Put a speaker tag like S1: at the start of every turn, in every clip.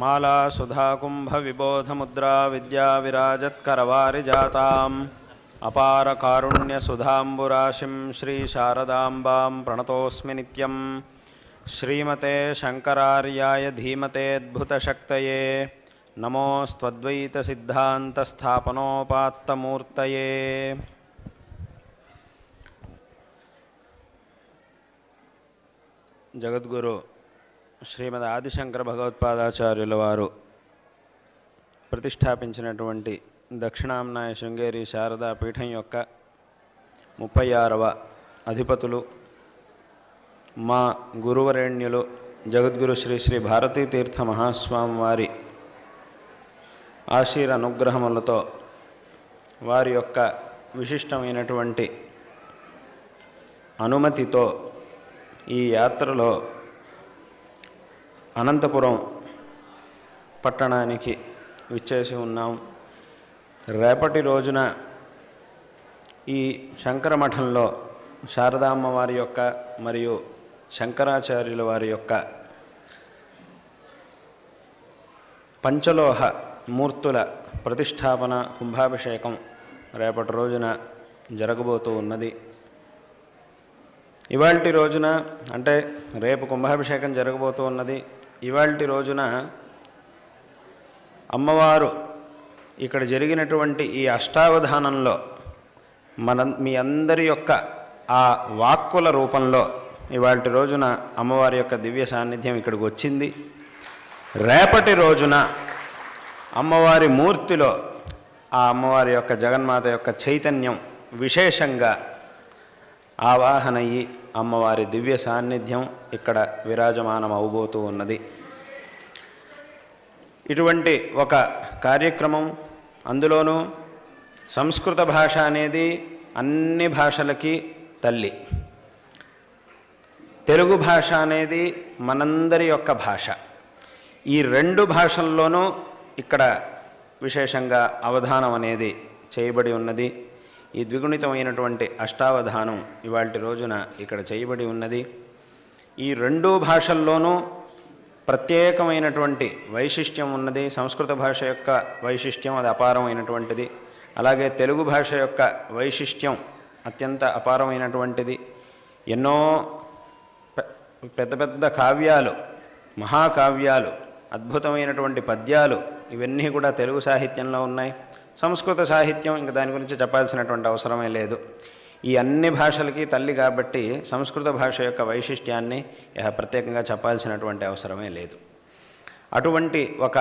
S1: माला सुधाकुंभ विबोध मुद्रा विद्या विराजत्करवारिजाताम् अपार कारुण्य सुधाम्बुराशिं श्री शारदाम्बां प्रणतोऽस्मि नित्यं। श्रीमते शंकरार्याय धीमते अद्भुतशक्तये नमोस्त्वद्वैत सिद्धांत स्थापनोपात्तमूर्तये। जगद्गुरु శ్రీమద్ ఆదిశంకర భగవత్పాదాచార్యుల వారు ప్రతిష్టాపించినటువంటి దక్షిణాంనాయ శృంగేరి శారదా పీఠం యొక్క 36వ అధిపతులు మా గురువరేణ్యులు జగద్గురు శ్రీ శ్రీ భారతీ తీర్థ మహాస్వామి వారి ఆశీర్ అనుగ్రహములతో వారి యొక్క విశిష్టమైనటువంటి అనుమతితో ఈ యాత్రలో అనంతపురం పట్టణానికి విచ్చేసి ఉన్నాం. రేపటి రోజున ఈ శంకర మఠంలో శారదామ్మ వారి యొక్క మరియు శంకరాచార్యుల వారి యొక్క పంచలోహ మూర్తుల ప్రతిష్టాపన కుంభాభిషేకం రేపటి రోజున జరగబోతూ ఉన్నది. ఇవాల్టి రోజున అంటే రేపు కుంభాభిషేకం జరగబోతూ ఉన్నది. ఇవాల్టి రోజున అమ్మవారు ఇక్కడ జరిగినటువంటి ఈ అష్టావధానంలో మీ అందరి యొక్క ఆ వాక్కుల రూపంలో ఇవాల్టి రోజున అమ్మవారి యొక్క దివ్య సాన్నిధ్యం ఇక్కడికి వచ్చింది. రేపటి రోజున అమ్మవారి మూర్తిలో ఆ అమ్మవారి యొక్క జగన్మాత యొక్క చైతన్యం విశేషంగా ఆవాహనయ్యి అమ్మవారి దివ్య సాన్నిధ్యం ఇక్కడ విరాజమానం అవబోతూ ఉన్నది. ఇటువంటి ఒక కార్యక్రమం, అందులోనూ సంస్కృత భాష అనేది అన్ని భాషలకి తల్లి, తెలుగు భాష అనేది మనందరి యొక్క భాష. ఈ రెండు భాషల్లోనూ ఇక్కడ విశేషంగా అవధానం అనేది చేయబడి ఉన్నది. ఈ ద్విగుణితమైనటువంటి అష్టావధానం ఇవాల్టి రోజున ఇక్కడ చేయబడి ఉన్నది. ఈ రెండు భాషల్లోనూ ప్రత్యేకమైనటువంటి వైశిష్ట్యం ఉన్నది. సంస్కృత భాష యొక్క వైశిష్ట్యం అది అపారమైనటువంటిది. అలాగే తెలుగు భాష యొక్క వైశిష్ట్యం అత్యంత అపారమైనటువంటిది. ఎన్నో పెద్ద పెద్ద కావ్యాలు, మహాకావ్యాలు, అద్భుతమైనటువంటి పద్యాలు ఇవన్నీ కూడా తెలుగు సాహిత్యంలో ఉన్నాయి. సంస్కృత సాహిత్యం ఇంకా దాని గురించి చెప్పాల్సినటువంటి అవసరమే లేదు. ఈ అన్ని భాషలకి తల్లి కాబట్టి సంస్కృత భాష యొక్క వైశిష్ట్యాన్ని ప్రత్యేకంగా చెప్పాల్సినటువంటి అవసరమే లేదు. అటువంటి ఒక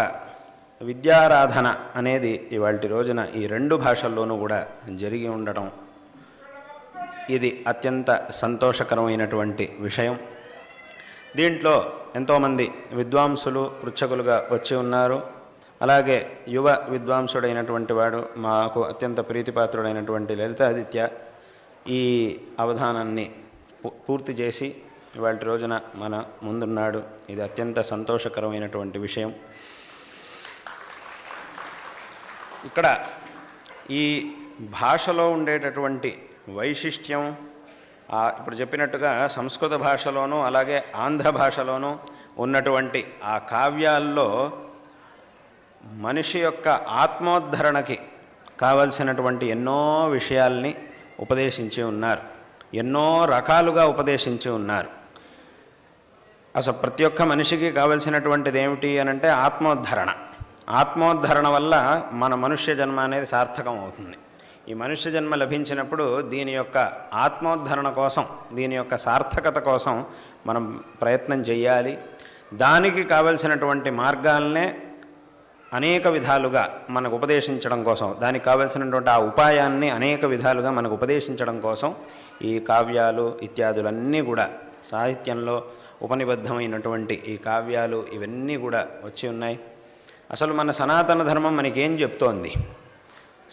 S1: విద్యారాధన అనేది ఇవాల్టి రోజున ఈ రెండు భాషల్లోనూ కూడా జరిగి ఉండటం ఇది అత్యంత సంతోషకరమైనటువంటి విషయం. దీంట్లో ఎంతోమంది విద్వాంసులు పృచ్ఛకులుగా వచ్చి ఉన్నారు. అలాగే యువ విద్వాంసుడైనటువంటి వాడు మాకు అత్యంత ప్రీతిపాత్రుడైనటువంటి లలితాదిత్య ఈ అవధానాన్ని పూర్తి చేసి ఇవాళ రోజున మన ముందున్నాడు. ఇది అత్యంత సంతోషకరమైనటువంటి విషయం. ఇక్కడ ఈ భాషలో ఉండేటటువంటి వైశిష్ట్యం ఇప్పుడు చెప్పినట్టుగా సంస్కృత భాషలోనూ అలాగే ఆంధ్ర భాషలోనూ ఉన్నటువంటి ఆ కావ్యాల్లో మనిషి యొక్క ఆత్మోద్ధరణకి కావలసినటువంటి ఎన్నో విషయాల్ని ఉపదేశించి ఉన్నారు. ఎన్నో రకాలుగా ఉపదేశించి ఉన్నారు. అసలు ప్రతి ఒక్క మనిషికి కావలసినటువంటిది ఏమిటి అనంటే ఆత్మోద్ధరణ. ఆత్మోద్ధరణ వల్ల మన మనుష్య జన్మ అనేది సార్థకం అవుతుంది. ఈ మనుష్య జన్మ లభించినప్పుడు దీని యొక్క ఆత్మోద్ధరణ కోసం, దీని యొక్క సార్థకత కోసం మనం ప్రయత్నం చేయాలి. దానికి కావలసినటువంటి మార్గాలనే అనేక విధాలుగా మనకు ఉపదేశించడం కోసం, దానికి కావలసినటువంటి ఆ ఉపాయాన్ని అనేక విధాలుగా మనకు ఉపదేశించడం కోసం ఈ కావ్యాలు ఇత్యాదులన్నీ కూడా సాహిత్యంలో ఉపనిబద్ధమైనటువంటి ఈ కావ్యాలు ఇవన్నీ కూడా వచ్చి ఉన్నాయి. అసలు మన సనాతన ధర్మం మనకేం చెప్తోంది?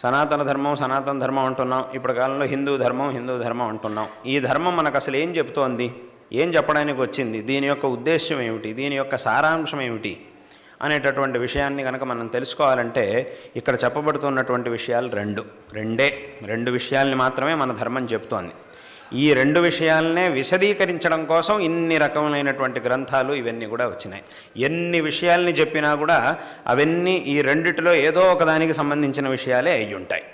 S1: సనాతన ధర్మం అంటున్నాం. ఇప్పుడు కాలంలో హిందూ ధర్మం అంటున్నాం. ఈ ధర్మం మనకు అసలు ఏం చెప్తోంది? ఏం చెప్పడానికి వచ్చింది? దీని యొక్క ఉద్దేశ్యం ఏమిటి? దీని యొక్క సారాంశం ఏమిటి అనేటటువంటి విషయాన్ని కనుక మనం తెలుసుకోవాలంటే ఇక్కడ చెప్పబడుతున్నటువంటి విషయాలు రెండు విషయాల్ని మాత్రమే మన ధర్మం చెప్తోంది. ఈ రెండు విషయాలనే విశదీకరించడం కోసం ఇన్ని రకములైనటువంటి గ్రంథాలు ఇవన్నీ కూడా వచ్చినాయి. ఎన్ని విషయాల్ని చెప్పినా కూడా అవన్నీ ఈ రెండిటిలో ఏదో ఒకదానికి సంబంధించిన విషయాలే అయి ఉంటాయి.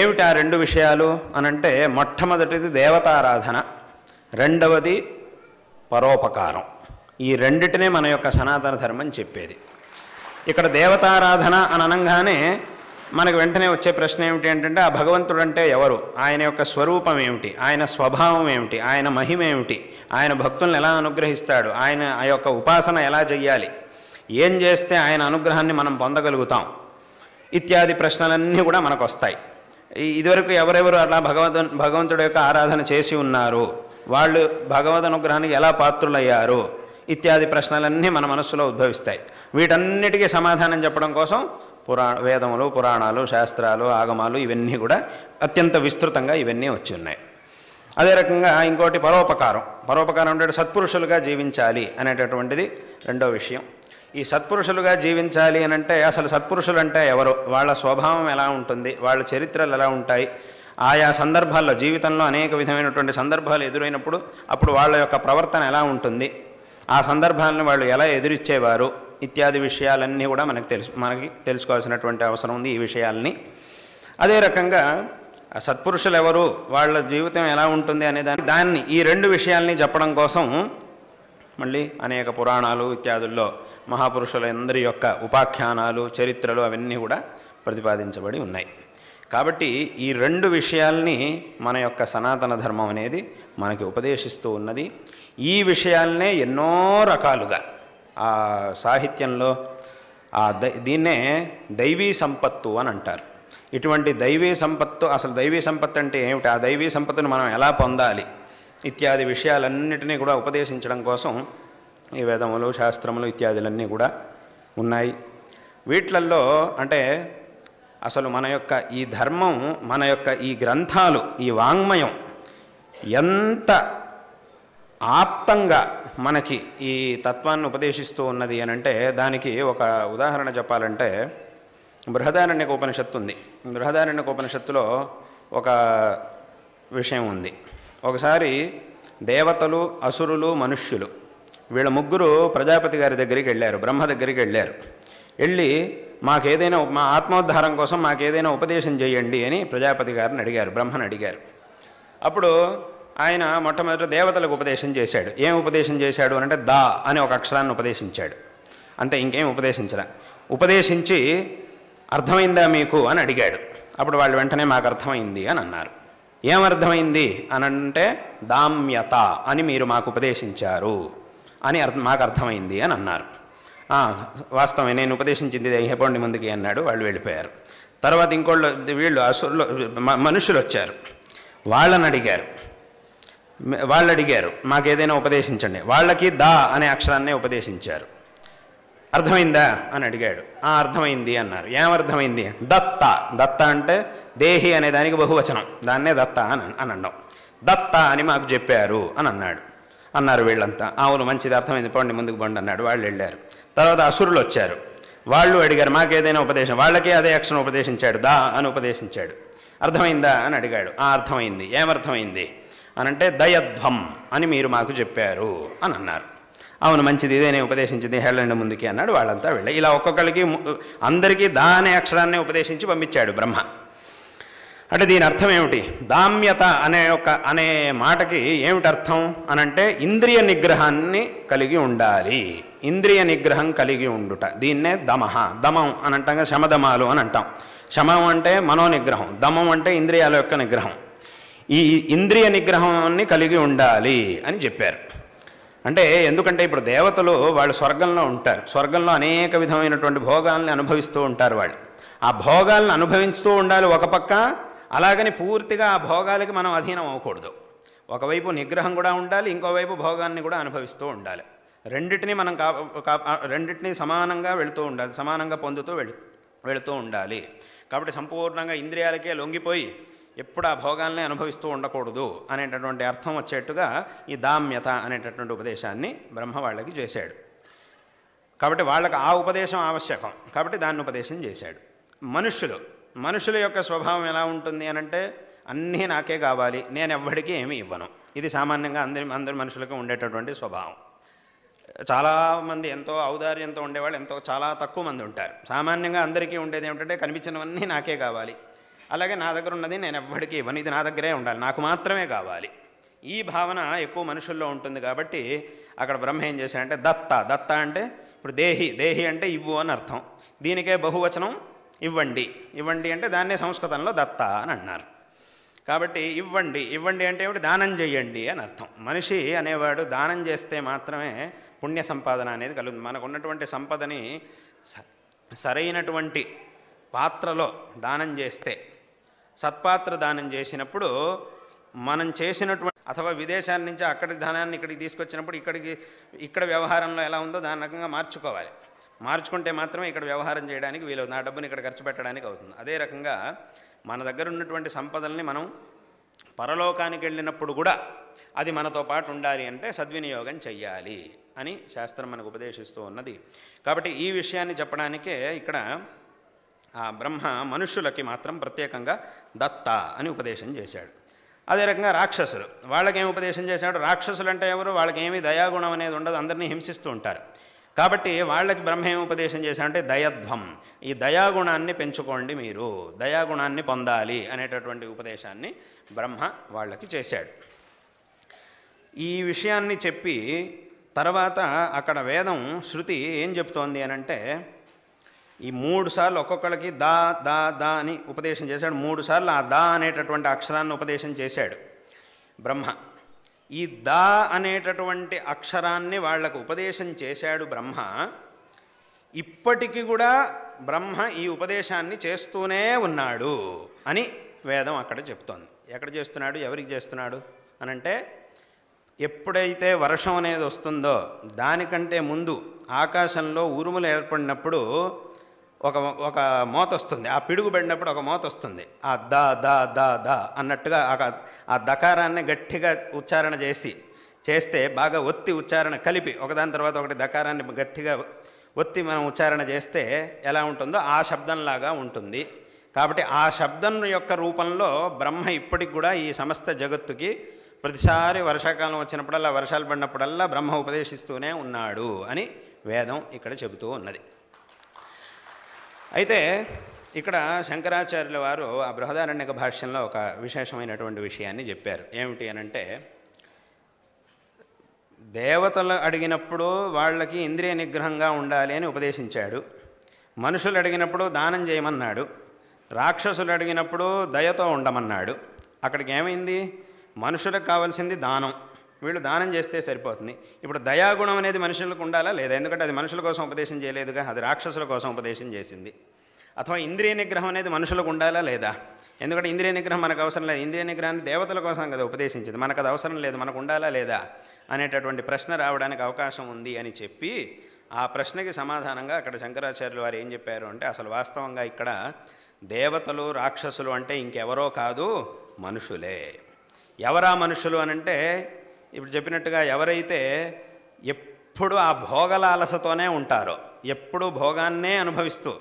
S1: ఏమిటి ఆ రెండు విషయాలు అనంటే, మొట్టమొదటిది దేవతారాధన, రెండవది పరోపకారం. ఈ రెండిటినే మన యొక్క సనాతన ధర్మం చెప్పేది. ఇక్కడ దేవతారాధన అని అనగానే మనకు వెంటనే వచ్చే ప్రశ్న ఏమిటి అంటే, ఆ భగవంతుడు అంటే ఎవరు, ఆయన యొక్క స్వరూపం ఏమిటి, ఆయన స్వభావం ఏమిటి, ఆయన మహిమ ఏమిటి, ఆయన భక్తులను ఎలా అనుగ్రహిస్తాడు, ఆయన ఆ యొక్క ఉపాసన ఎలా చెయ్యాలి, ఏం చేస్తే ఆయన అనుగ్రహాన్ని మనం పొందగలుగుతాం ఇత్యాది ప్రశ్నలన్నీ కూడా మనకు వస్తాయి. ఇదివరకు ఎవరెవరు అలా భగవంతుడి యొక్క ఆరాధన చేసి ఉన్నారు, వాళ్ళు భగవద్ అనుగ్రహానికి ఎలా పాత్రులయ్యారు ఇత్యాది ప్రశ్నలన్నీ మన మనస్సులో ఉద్భవిస్తాయి. వీటన్నిటికీ సమాధానం చెప్పడం కోసం వేదములు, పురాణాలు, శాస్త్రాలు, ఆగమాలు ఇవన్నీ కూడా అత్యంత విస్తృతంగా ఇవన్నీ వచ్చి ఉన్నాయి. అదే రకంగా ఇంకోటి పరోపకారం. పరోపకారం అంటే సత్పురుషులుగా జీవించాలి అనేటటువంటిది రెండో విషయం. ఈ సత్పురుషులుగా జీవించాలి అని అంటే అసలు సత్పురుషులు అంటే ఎవరు, వాళ్ళ స్వభావం ఎలా ఉంటుంది, వాళ్ళ చరిత్రలు ఎలా ఉంటాయి, ఆయా సందర్భాల్లో జీవితంలో అనేక విధమైనటువంటి సందర్భాలు ఎదురైనప్పుడు అప్పుడు వాళ్ళ యొక్క ప్రవర్తన ఎలా ఉంటుంది, ఆ సందర్భాలను వాళ్ళు ఎలా ఎదురిచ్చేవారు ఇత్యాది విషయాలన్నీ కూడా మనకి తెలుసుకోవాల్సినటువంటి అవసరం ఉంది ఈ విషయాల్ని. అదే రకంగా సత్పురుషులు ఎవరు, వాళ్ళ జీవితం ఎలా ఉంటుంది అనే దాన్ని ఈ రెండు విషయాల్ని చెప్పడం కోసం మళ్ళీ అనేక పురాణాలు ఇత్యాదుల్లో మహాపురుషులందరి యొక్క ఉపాఖ్యానాలు, చరిత్రలు అవన్నీ కూడా ప్రతిపాదించబడి ఉన్నాయి. కాబట్టి ఈ రెండు విషయాల్ని మన యొక్క సనాతన ధర్మం అనేది మనకి ఉపదేశిస్తూ ఉన్నది. ఈ విషయాలనే ఎన్నో రకాలుగా ఆ సాహిత్యంలో దీన్నే దైవీ సంపత్తు అని అంటారు. ఇటువంటి దైవీ సంపత్తు, అసలు దైవీ సంపత్తు అంటే ఏమిటి, ఆ దైవీ సంపత్తును మనం ఎలా పొందాలి ఇత్యాది విషయాలన్నిటినీ కూడా ఉపదేశించడం కోసం ఈ వేదములు, శాస్త్రములు ఇత్యాదులన్నీ కూడా ఉన్నాయి. వీటిలల్లో అంటే అసలు మన యొక్క ఈ ధర్మం, మన యొక్క ఈ గ్రంథాలు, ఈ వాంగ్మయం ఎంత ఆప్తంగా మనకి ఈ తత్వాన్ని ఉపదేశిస్తూ ఉన్నది అని అంటే, దానికి ఒక ఉదాహరణ చెప్పాలంటే బృహదారణ్యక ఉపనిషత్తు ఉంది. బృహదారణ్యక ఉపనిషత్తులో ఒక విషయం ఉంది. ఒకసారి దేవతలు, అసురులు, మనుష్యులు వీళ్ళ ముగ్గురు ప్రజాపతి గారి దగ్గరికి వెళ్ళారు, బ్రహ్మ దగ్గరికి వెళ్ళారు. వెళ్ళి మాకేదైనా మా ఆత్మోద్ధారం కోసం మాకేదైనా ఉపదేశం చేయండి అని ప్రజాపతి గారిని అడిగారు, బ్రహ్మను అడిగారు. అప్పుడు ఆయన మొట్టమొదటి దేవతలకు ఉపదేశం చేశాడు. ఏం ఉపదేశం చేశాడు అంటే దా అనే ఒక అక్షరాన్ని ఉపదేశించాడు. అంతే, ఇంకేం ఉపదేశించరా. ఉపదేశించి అర్థమైందా మీకు అని అడిగాడు. అప్పుడు వాళ్ళు వెంటనే మాకు అర్థమైంది అని అన్నారు. ఏమర్థమైంది అని అంటే దామ్యత అని మీరు మాకు ఉపదేశించారు అని మాకు అర్థమైంది అని అన్నారు. వాస్తవమే, నేను ఉపదేశించింది చెప్పండి ముందుకి అన్నాడు. వాళ్ళు వెళ్ళిపోయారు. తర్వాత వీళ్ళు అసురులు మనుషులు వచ్చారు. వాళ్ళని అడిగారు. వాళ్ళు అడిగారు మాకేదైనా ఉపదేశించండి. వాళ్ళకి దా అనే అక్షరాన్నే ఉపదేశించారు. అర్థమైందా అని అడిగాడు. అర్థమైంది అన్నారు. ఏమర్థమైంది? దత్త. దత్త అంటే దేహి అనే దానికి బహువచనం, దాన్నే దత్త అని అనడం. దత్త అని మాకు చెప్పారు అని అన్నారు వీళ్ళంతా. అవును, మంచిది, అర్థమైంది, పోండి ముందుకు పోండి అన్నాడు. వాళ్ళు వెళ్ళారు. తర్వాత అసురులు వచ్చారు. వాళ్ళు అడిగారు మాకేదైనా ఉపదేశం. వాళ్ళకి అదే అక్షరం ఉపదేశించాడు, దా అని ఉపదేశించాడు. అర్థమైందా అని అడిగాడు. అర్థమైంది. ఏమర్థమైంది అని అంటే దయధ్వం అని మీరు మాకు చెప్పారు అని అన్నారు. అవును, మంచిది, ఇదే నేను ఉపదేశించింది, వెళ్ళండి ముందుకి అన్నాడు. వాళ్ళంతా వెళ్ళారు. ఇలా ఒక్కొక్కరికి అందరికీ దా అనే అక్షరాన్ని ఉపదేశించి పంపించాడు బ్రహ్మ. అంటే దీని అర్థం ఏమిటి? దామ్యత అనే మాటకి ఏమిటి అర్థం అనంటే ఇంద్రియ నిగ్రహాన్ని కలిగి ఉండాలి, ఇంద్రియ నిగ్రహం కలిగి ఉండుట. దీన్నే దమః. దమం అని అంటాం, శమదమాలు అని అంటాం. శమం అంటే మనోనిగ్రహం, దమం అంటే ఇంద్రియాల యొక్క నిగ్రహం. ఈ ఇంద్రియ నిగ్రహాన్ని కలిగి ఉండాలి అని చెప్పారు. అంటే ఎందుకంటే ఇప్పుడు దేవతలు వాళ్ళు స్వర్గంలో ఉంటారు. స్వర్గంలో అనేక విధమైనటువంటి భోగాల్ని అనుభవిస్తూ ఉంటారు. వాళ్ళు ఆ భోగాలను అనుభవిస్తూ ఉండాలి ఒక పక్క, అలాగని పూర్తిగా ఆ భోగాలకి మనం అధీనం అవ్వకూడదు. ఒకవైపు నిగ్రహం కూడా ఉండాలి, ఇంకోవైపు భోగాన్ని కూడా అనుభవిస్తూ ఉండాలి. రెండింటినీ మనం రెండింటినీ సమానంగా వెళుతూ ఉండాలి, సమానంగా పొందుతూ వెళుతూ ఉండాలి. కాబట్టి సంపూర్ణంగా ఇంద్రియాలకే లొంగిపోయి ఎప్పుడు ఆ భోగాల్ని అనుభవిస్తూ ఉండకూడదు అనేటటువంటి అర్థం వచ్చేట్టుగా ఈ దామ్యత అనేటటువంటి ఉపదేశాన్ని బ్రహ్మ వాళ్ళకి చేశాడు. కాబట్టి వాళ్ళకి ఆ ఉపదేశం ఆవశ్యకం, కాబట్టి దాన్ని ఉపదేశం చేశాడు. మనుష్యుల యొక్క స్వభావం ఎలా ఉంటుంది అనంటే అన్నీ నాకే కావాలి, నేను ఎవ్వడికి ఏమీ ఇవ్వను. ఇది సామాన్యంగా అందరి మనుషులకు ఉండేటటువంటి స్వభావం. చాలామంది ఎంతో ఔదార్యంతో ఉండేవాళ్ళు చాలా తక్కువ మంది ఉంటారు. సామాన్యంగా అందరికీ ఉండేది ఏమిటంటే కనిపించినవన్నీ నాకే కావాలి, అలాగే నా దగ్గర ఉన్నది నేను ఎవ్వడికి ఇవ్వను, ఇది నా దగ్గరే ఉండాలి, నాకు మాత్రమే కావాలి. ఈ భావన ఎక్కువ మనుషుల్లో ఉంటుంది. కాబట్టి అక్కడ బ్రహ్మ ఏం చేశాడంటే దత్త అంటే ఇప్పుడు దేహి అంటే ఇవ్వు అని అర్థం. దీనికే బహువచనం ఇవ్వండి అంటే దాన్నే సంస్కృతంలో దత్త అని అన్నారు. కాబట్టి ఇవ్వండి అంటే ఏమిటి? దానం చెయ్యండి అని అర్థం. మనిషి అనేవాడు దానం చేస్తే మాత్రమే పుణ్య సంపాదన అనేది కలుగుతుంది. మనకు ఉన్నటువంటి సంపదని సరైనటువంటి పాత్రలో దానం చేస్తే, సత్పాత్ర దానం చేసినప్పుడు మనం చేసినటువంటి అథవా విదేశాల నుంచి అక్కడి ధనాన్ని ఇక్కడికి తీసుకొచ్చినప్పుడు ఇక్కడ వ్యవహారంలో ఎలా ఉందో దాని రకంగా మార్చుకోవాలి. మార్చుకుంటే మాత్రమే ఇక్కడ వ్యవహారం చేయడానికి వీలవుతుంది, ఆ డబ్బుని ఇక్కడ ఖర్చు పెట్టడానికి అవుతుంది. అదే రకంగా మన దగ్గర ఉన్నటువంటి సంపదల్ని మనం పరలోకానికి వెళ్ళినప్పుడు కూడా అది మనతో పాటు ఉండాలి అంటే సద్వినియోగం చెయ్యాలి అని శాస్త్రం మనకు ఉపదేశిస్తూ ఉన్నది. కాబట్టి ఈ విషయాన్ని చెప్పడానికే ఇక్కడ ఆ బ్రహ్మ మనుష్యులకి మాత్రం ప్రత్యేకంగా దత్త అని ఉపదేశం చేశాడు. అదే రకంగా రాక్షసులు, వాళ్ళకేం ఉపదేశం చేశాడు? రాక్షసులు అంటే ఎవరు? వాళ్ళకేమీ దయాగుణం అనేది ఉండదు, అందరినీ హింసిస్తూ ఉంటారు. కాబట్టి వాళ్ళకి బ్రహ్మ ఏం ఉపదేశం చేశాడంటే దయధ్వం, ఈ దయాగుణాన్ని పెంచుకోండి, మీరు దయాగుణాన్ని పొందాలి అనేటటువంటి ఉపదేశాన్ని బ్రహ్మ వాళ్ళకి చేశాడు. ఈ విషయాన్ని చెప్పి తర్వాత అక్కడ వేదం శృతి ఏం చెప్తోంది అనంటే, ఈ 3 సార్లు ఒక్కొక్కళ్ళకి దా అని ఉపదేశం చేశాడు. 3 సార్లు ఆ దా అనేటటువంటి అక్షరాన్ని ఉపదేశం చేశాడు బ్రహ్మ. ఈ దా అనేటటువంటి అక్షరాన్ని వాళ్లకు ఉపదేశం చేశాడు బ్రహ్మ. ఇప్పటికీ కూడా బ్రహ్మ ఈ ఉపదేశాన్ని చేస్తూనే ఉన్నాడు అని వేదం అక్కడ చెప్తోంది. ఎక్కడ చేస్తున్నాడు, ఎవరికి చేస్తున్నాడు అనంటే, ఎప్పుడైతే వర్షం అనేది వస్తుందో దానికంటే ముందు ఆకాశంలో ఉరుములు ఏర్పడినప్పుడు ఒక మోత వస్తుంది, ఆ పిడుగు పడినప్పుడు ఒక మోత వస్తుంది. ఆ దా దా దా దా అన్నట్టుగా ఆ దకారాన్ని గట్టిగా ఉచ్చారణ చేస్తే బాగా ఒత్తి ఉచ్చారణ కలిపి ఒకదాని తర్వాత ఒకటి దకారాన్ని గట్టిగా ఒత్తి మనం ఉచ్చారణ చేస్తే ఎలా ఉంటుందో ఆ శబ్దంలాగా ఉంటుంది. కాబట్టి ఆ శబ్దం యొక్క రూపంలో బ్రహ్మ ఇప్పటికి కూడా ఈ సమస్త జగత్తుకి ప్రతిసారి వర్షాకాలం వచ్చినప్పుడల్లా, వర్షాలు పడినప్పుడల్లా బ్రహ్మ ఉపదేశిస్తూనే ఉన్నాడు అని వేదం ఇక్కడ చెబుతూ ఉన్నది. అయితే ఇక్కడ శంకరాచార్యుల వారు ఆ బృహదారణ్యక భాష్యంలో ఒక విశేషమైనటువంటి విషయాన్ని చెప్పారు. ఏమిటి అనంటే, దేవతలు అడిగినప్పుడు వాళ్ళకి ఇంద్రియ నిగ్రహంగా ఉండాలి అని ఉపదేశించాడు. మనుషులు అడిగినప్పుడు దానం చేయమన్నాడు. రాక్షసులు అడిగినప్పుడు దయతో ఉండమన్నాడు. అక్కడికి ఏమైంది? మనుషులకు కావాల్సింది దానం, వీళ్ళు దానం చేస్తే సరిపోతుంది. ఇప్పుడు దయాగుణం అనేది మనుషులకు ఉండాలా లేదా? ఎందుకంటే అది మనుషుల కోసం ఉపదేశం చేయలేదుగా, అది రాక్షసుల కోసం ఉపదేశం చేసింది. అథవా ఇంద్రియ నిగ్రహం అనేది మనుషులకు ఉండాలా లేదా? ఎందుకంటే ఇంద్రియ నిగ్రహం మనకు అవసరం లేదు, ఇంద్రియ నిగ్రహాన్ని దేవతల కోసం కదా ఉపదేశించింది, మనకు అది అవసరం లేదు, మనకు ఉండాలా లేదా అనేటటువంటి ప్రశ్న రావడానికి అవకాశం ఉంది అని చెప్పి, ఆ ప్రశ్నకి సమాధానంగా అక్కడ శంకరాచార్యులు వారు ఏం చెప్పారు అంటే, అసలు వాస్తవంగా ఇక్కడ దేవతలు రాక్షసులు అంటే ఇంకెవరో కాదు, మనుషులే. ఎవరా మనుషులు అనంటే, ఇప్పుడు చెప్పినట్టుగా ఎవరైతే ఎప్పుడు ఆ భోగలాలసతోనే ఉంటారో, ఎప్పుడు భోగాన్నే అనుభవిస్తూ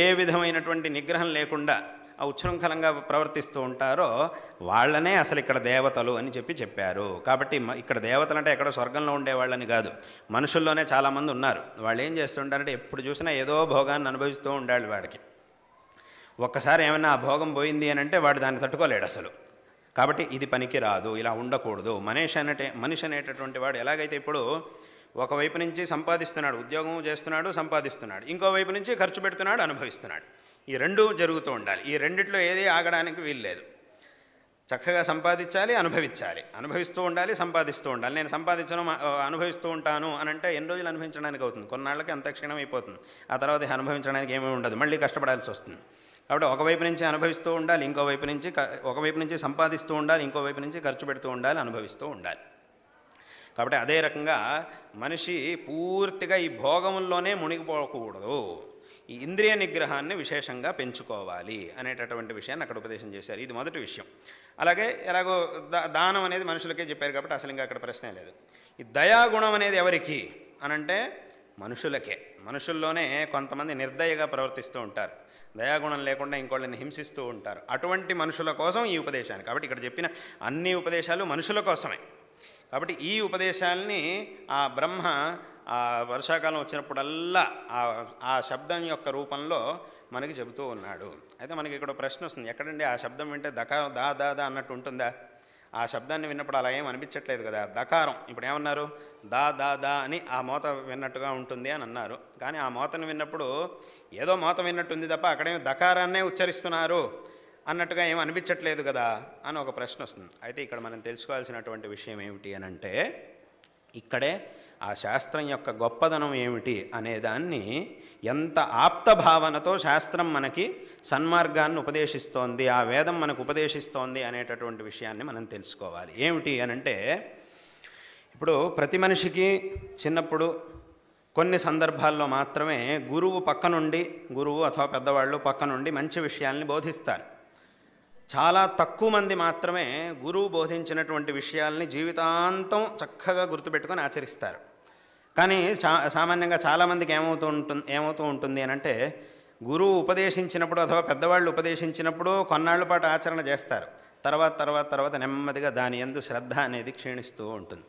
S1: ఏ విధమైనటువంటి నిగ్రహం లేకుండా ఆ ఉచ్ఛృంఖలంగా ప్రవర్తిస్తూ ఉంటారో వాళ్ళనే అసలు ఇక్కడ దేవతలు అని చెప్పారు. కాబట్టి ఇక్కడ దేవతలు అంటే ఎక్కడో స్వర్గంలో ఉండేవాళ్ళని కాదు, మనుషుల్లోనే చాలామంది ఉన్నారు. వాళ్ళు ఏం చేస్తుంటారంటే ఎప్పుడు చూసినా ఏదో భోగాన్ని అనుభవిస్తూ ఉండాలి. వాడికి ఒక్కసారి ఏమైనా ఆ భోగం పోయింది అని అంటే వాడు దాన్ని తట్టుకోలేడు అసలు. కాబట్టి ఇది పనికి రాదు, ఇలా ఉండకూడదు. మనిషి అనేటటువంటి వాడు ఎలాగైతే ఇప్పుడు ఒకవైపు నుంచి సంపాదిస్తున్నాడు, ఉద్యోగం చేస్తున్నాడు, సంపాదిస్తున్నాడు, ఇంకోవైపు నుంచి ఖర్చు పెడుతున్నాడు, అనుభవిస్తున్నాడు. ఈ రెండూ జరుగుతూ ఉండాలి. ఈ రెండిట్లో ఏది ఆగడానికి వీల్లేదు. చక్కగా సంపాదించాలి, అనుభవించాలి, అనుభవిస్తూ ఉండాలి, సంపాదిస్తూ ఉండాలి. నేను సంపాదించను అనుభవిస్తూ ఉంటాను అని అంటే ఎన్ని రోజులు అనుభవించడానికి అవుతుంది? కొన్నాళ్ళకి అంత క్షీణం అయిపోతుంది. ఆ తర్వాత అనుభవించడానికి ఏమీ ఉండదు, మళ్ళీ కష్టపడాల్సి వస్తుంది. కాబట్టి ఒకవైపు నుంచి అనుభవిస్తూ ఉండాలి, ఒకవైపు నుంచి సంపాదిస్తూ ఉండాలి, ఇంకోవైపు నుంచి ఖర్చు పెడుతూ ఉండాలి, అనుభవిస్తూ ఉండాలి. కాబట్టి అదే రకంగా మనిషి పూర్తిగా ఈ భోగముల్లోనే మునిగిపోకూడదు, ఈ ఇంద్రియ నిగ్రహాన్ని విశేషంగా పెంచుకోవాలి అనేటటువంటి విషయాన్ని అక్కడ ఉపదేశం చేశారు. ఇది మొదటి విషయం. అలాగే ఎలాగో దానం అనేది మనుషులకే చెప్పారు కాబట్టి అసలు ఇంకా అక్కడ ప్రశ్నే లేదు. ఈ దయాగుణం అనేది ఎవరికి అనంటే మనుషులకే. మనుషుల్లోనే కొంతమంది నిర్దయగా ప్రవర్తిస్తూ ఉంటారు. దయాగుణం లేకుండా ఇంకోళ్ళని హింసిస్తూ ఉంటారు. అటువంటి మనుషుల కోసం ఈ ఉపదేశాన్ని. కాబట్టి ఇక్కడ చెప్పిన అన్ని ఉపదేశాలు మనుషుల కోసమే. కాబట్టి ఈ ఉపదేశాల్ని ఆ బ్రహ్మ ఆ వర్షాకాలం వచ్చినప్పుడల్లా ఆ శబ్దం యొక్క రూపంలో మనకి చెబుతూ ఉన్నాడు. అయితే మనకి ఇక్కడ ప్రశ్న వస్తుంది, ఎక్కడండి ఆ శబ్దం వింటే దా దా దా అన్నట్టు ఉంటుందా? ఆ శబ్దాన్ని విన్నప్పుడు అలా ఏం అనిపించట్లేదు కదా. దకారం ఇప్పుడు ఏమన్నారు, దా దా దా అని ఆ మోత విన్నట్టుగా ఉంటుంది అని అన్నారు. కానీ ఆ మోతను విన్నప్పుడు ఏదో మోత విన్నట్టుంది తప్ప అక్కడేమో దకారాన్నే ఉచ్చరిస్తున్నారు అన్నట్టుగా ఏం అనిపించట్లేదు కదా అని ఒక ప్రశ్న వస్తుంది. అయితే ఇక్కడ మనం తెలుసుకోవాల్సినటువంటి విషయం ఏమిటి అని అంటే, ఇక్కడే ఆ శాస్త్రం యొక్క గొప్పదనం ఏమిటి అనేదాన్ని, ఎంత ఆప్తభావనతో శాస్త్రం మనకి సన్మార్గాన్ని ఉపదేశిస్తోంది, ఆ వేదం మనకు ఉపదేశిస్తోంది అనేటటువంటి విషయాన్ని మనం తెలుసుకోవాలి. ఏమిటి అనంటే, ఇప్పుడు ప్రతి మనిషికి చిన్నప్పుడు కొన్ని సందర్భాల్లో మాత్రమే గురువు అథవా పెద్దవాళ్ళు పక్క నుండి మంచి విషయాల్ని బోధిస్తారు. చాలా తక్కువ మంది మాత్రమే గురువు బోధించినటువంటి విషయాల్ని జీవితాంతం చక్కగా గుర్తుపెట్టుకొని ఆచరిస్తారు. కానీ సామాన్యంగా చాలామందికి ఏమవుతూ ఉంటుంది అని అంటే, గురువు ఉపదేశించినప్పుడు అథవా పెద్దవాళ్ళు ఉపదేశించినప్పుడు కొన్నాళ్ల పాటు ఆచరణ చేస్తారు. తర్వాత నెమ్మదిగా దాని యందు శ్రద్ధ అనేది క్షీణిస్తూ ఉంటుంది.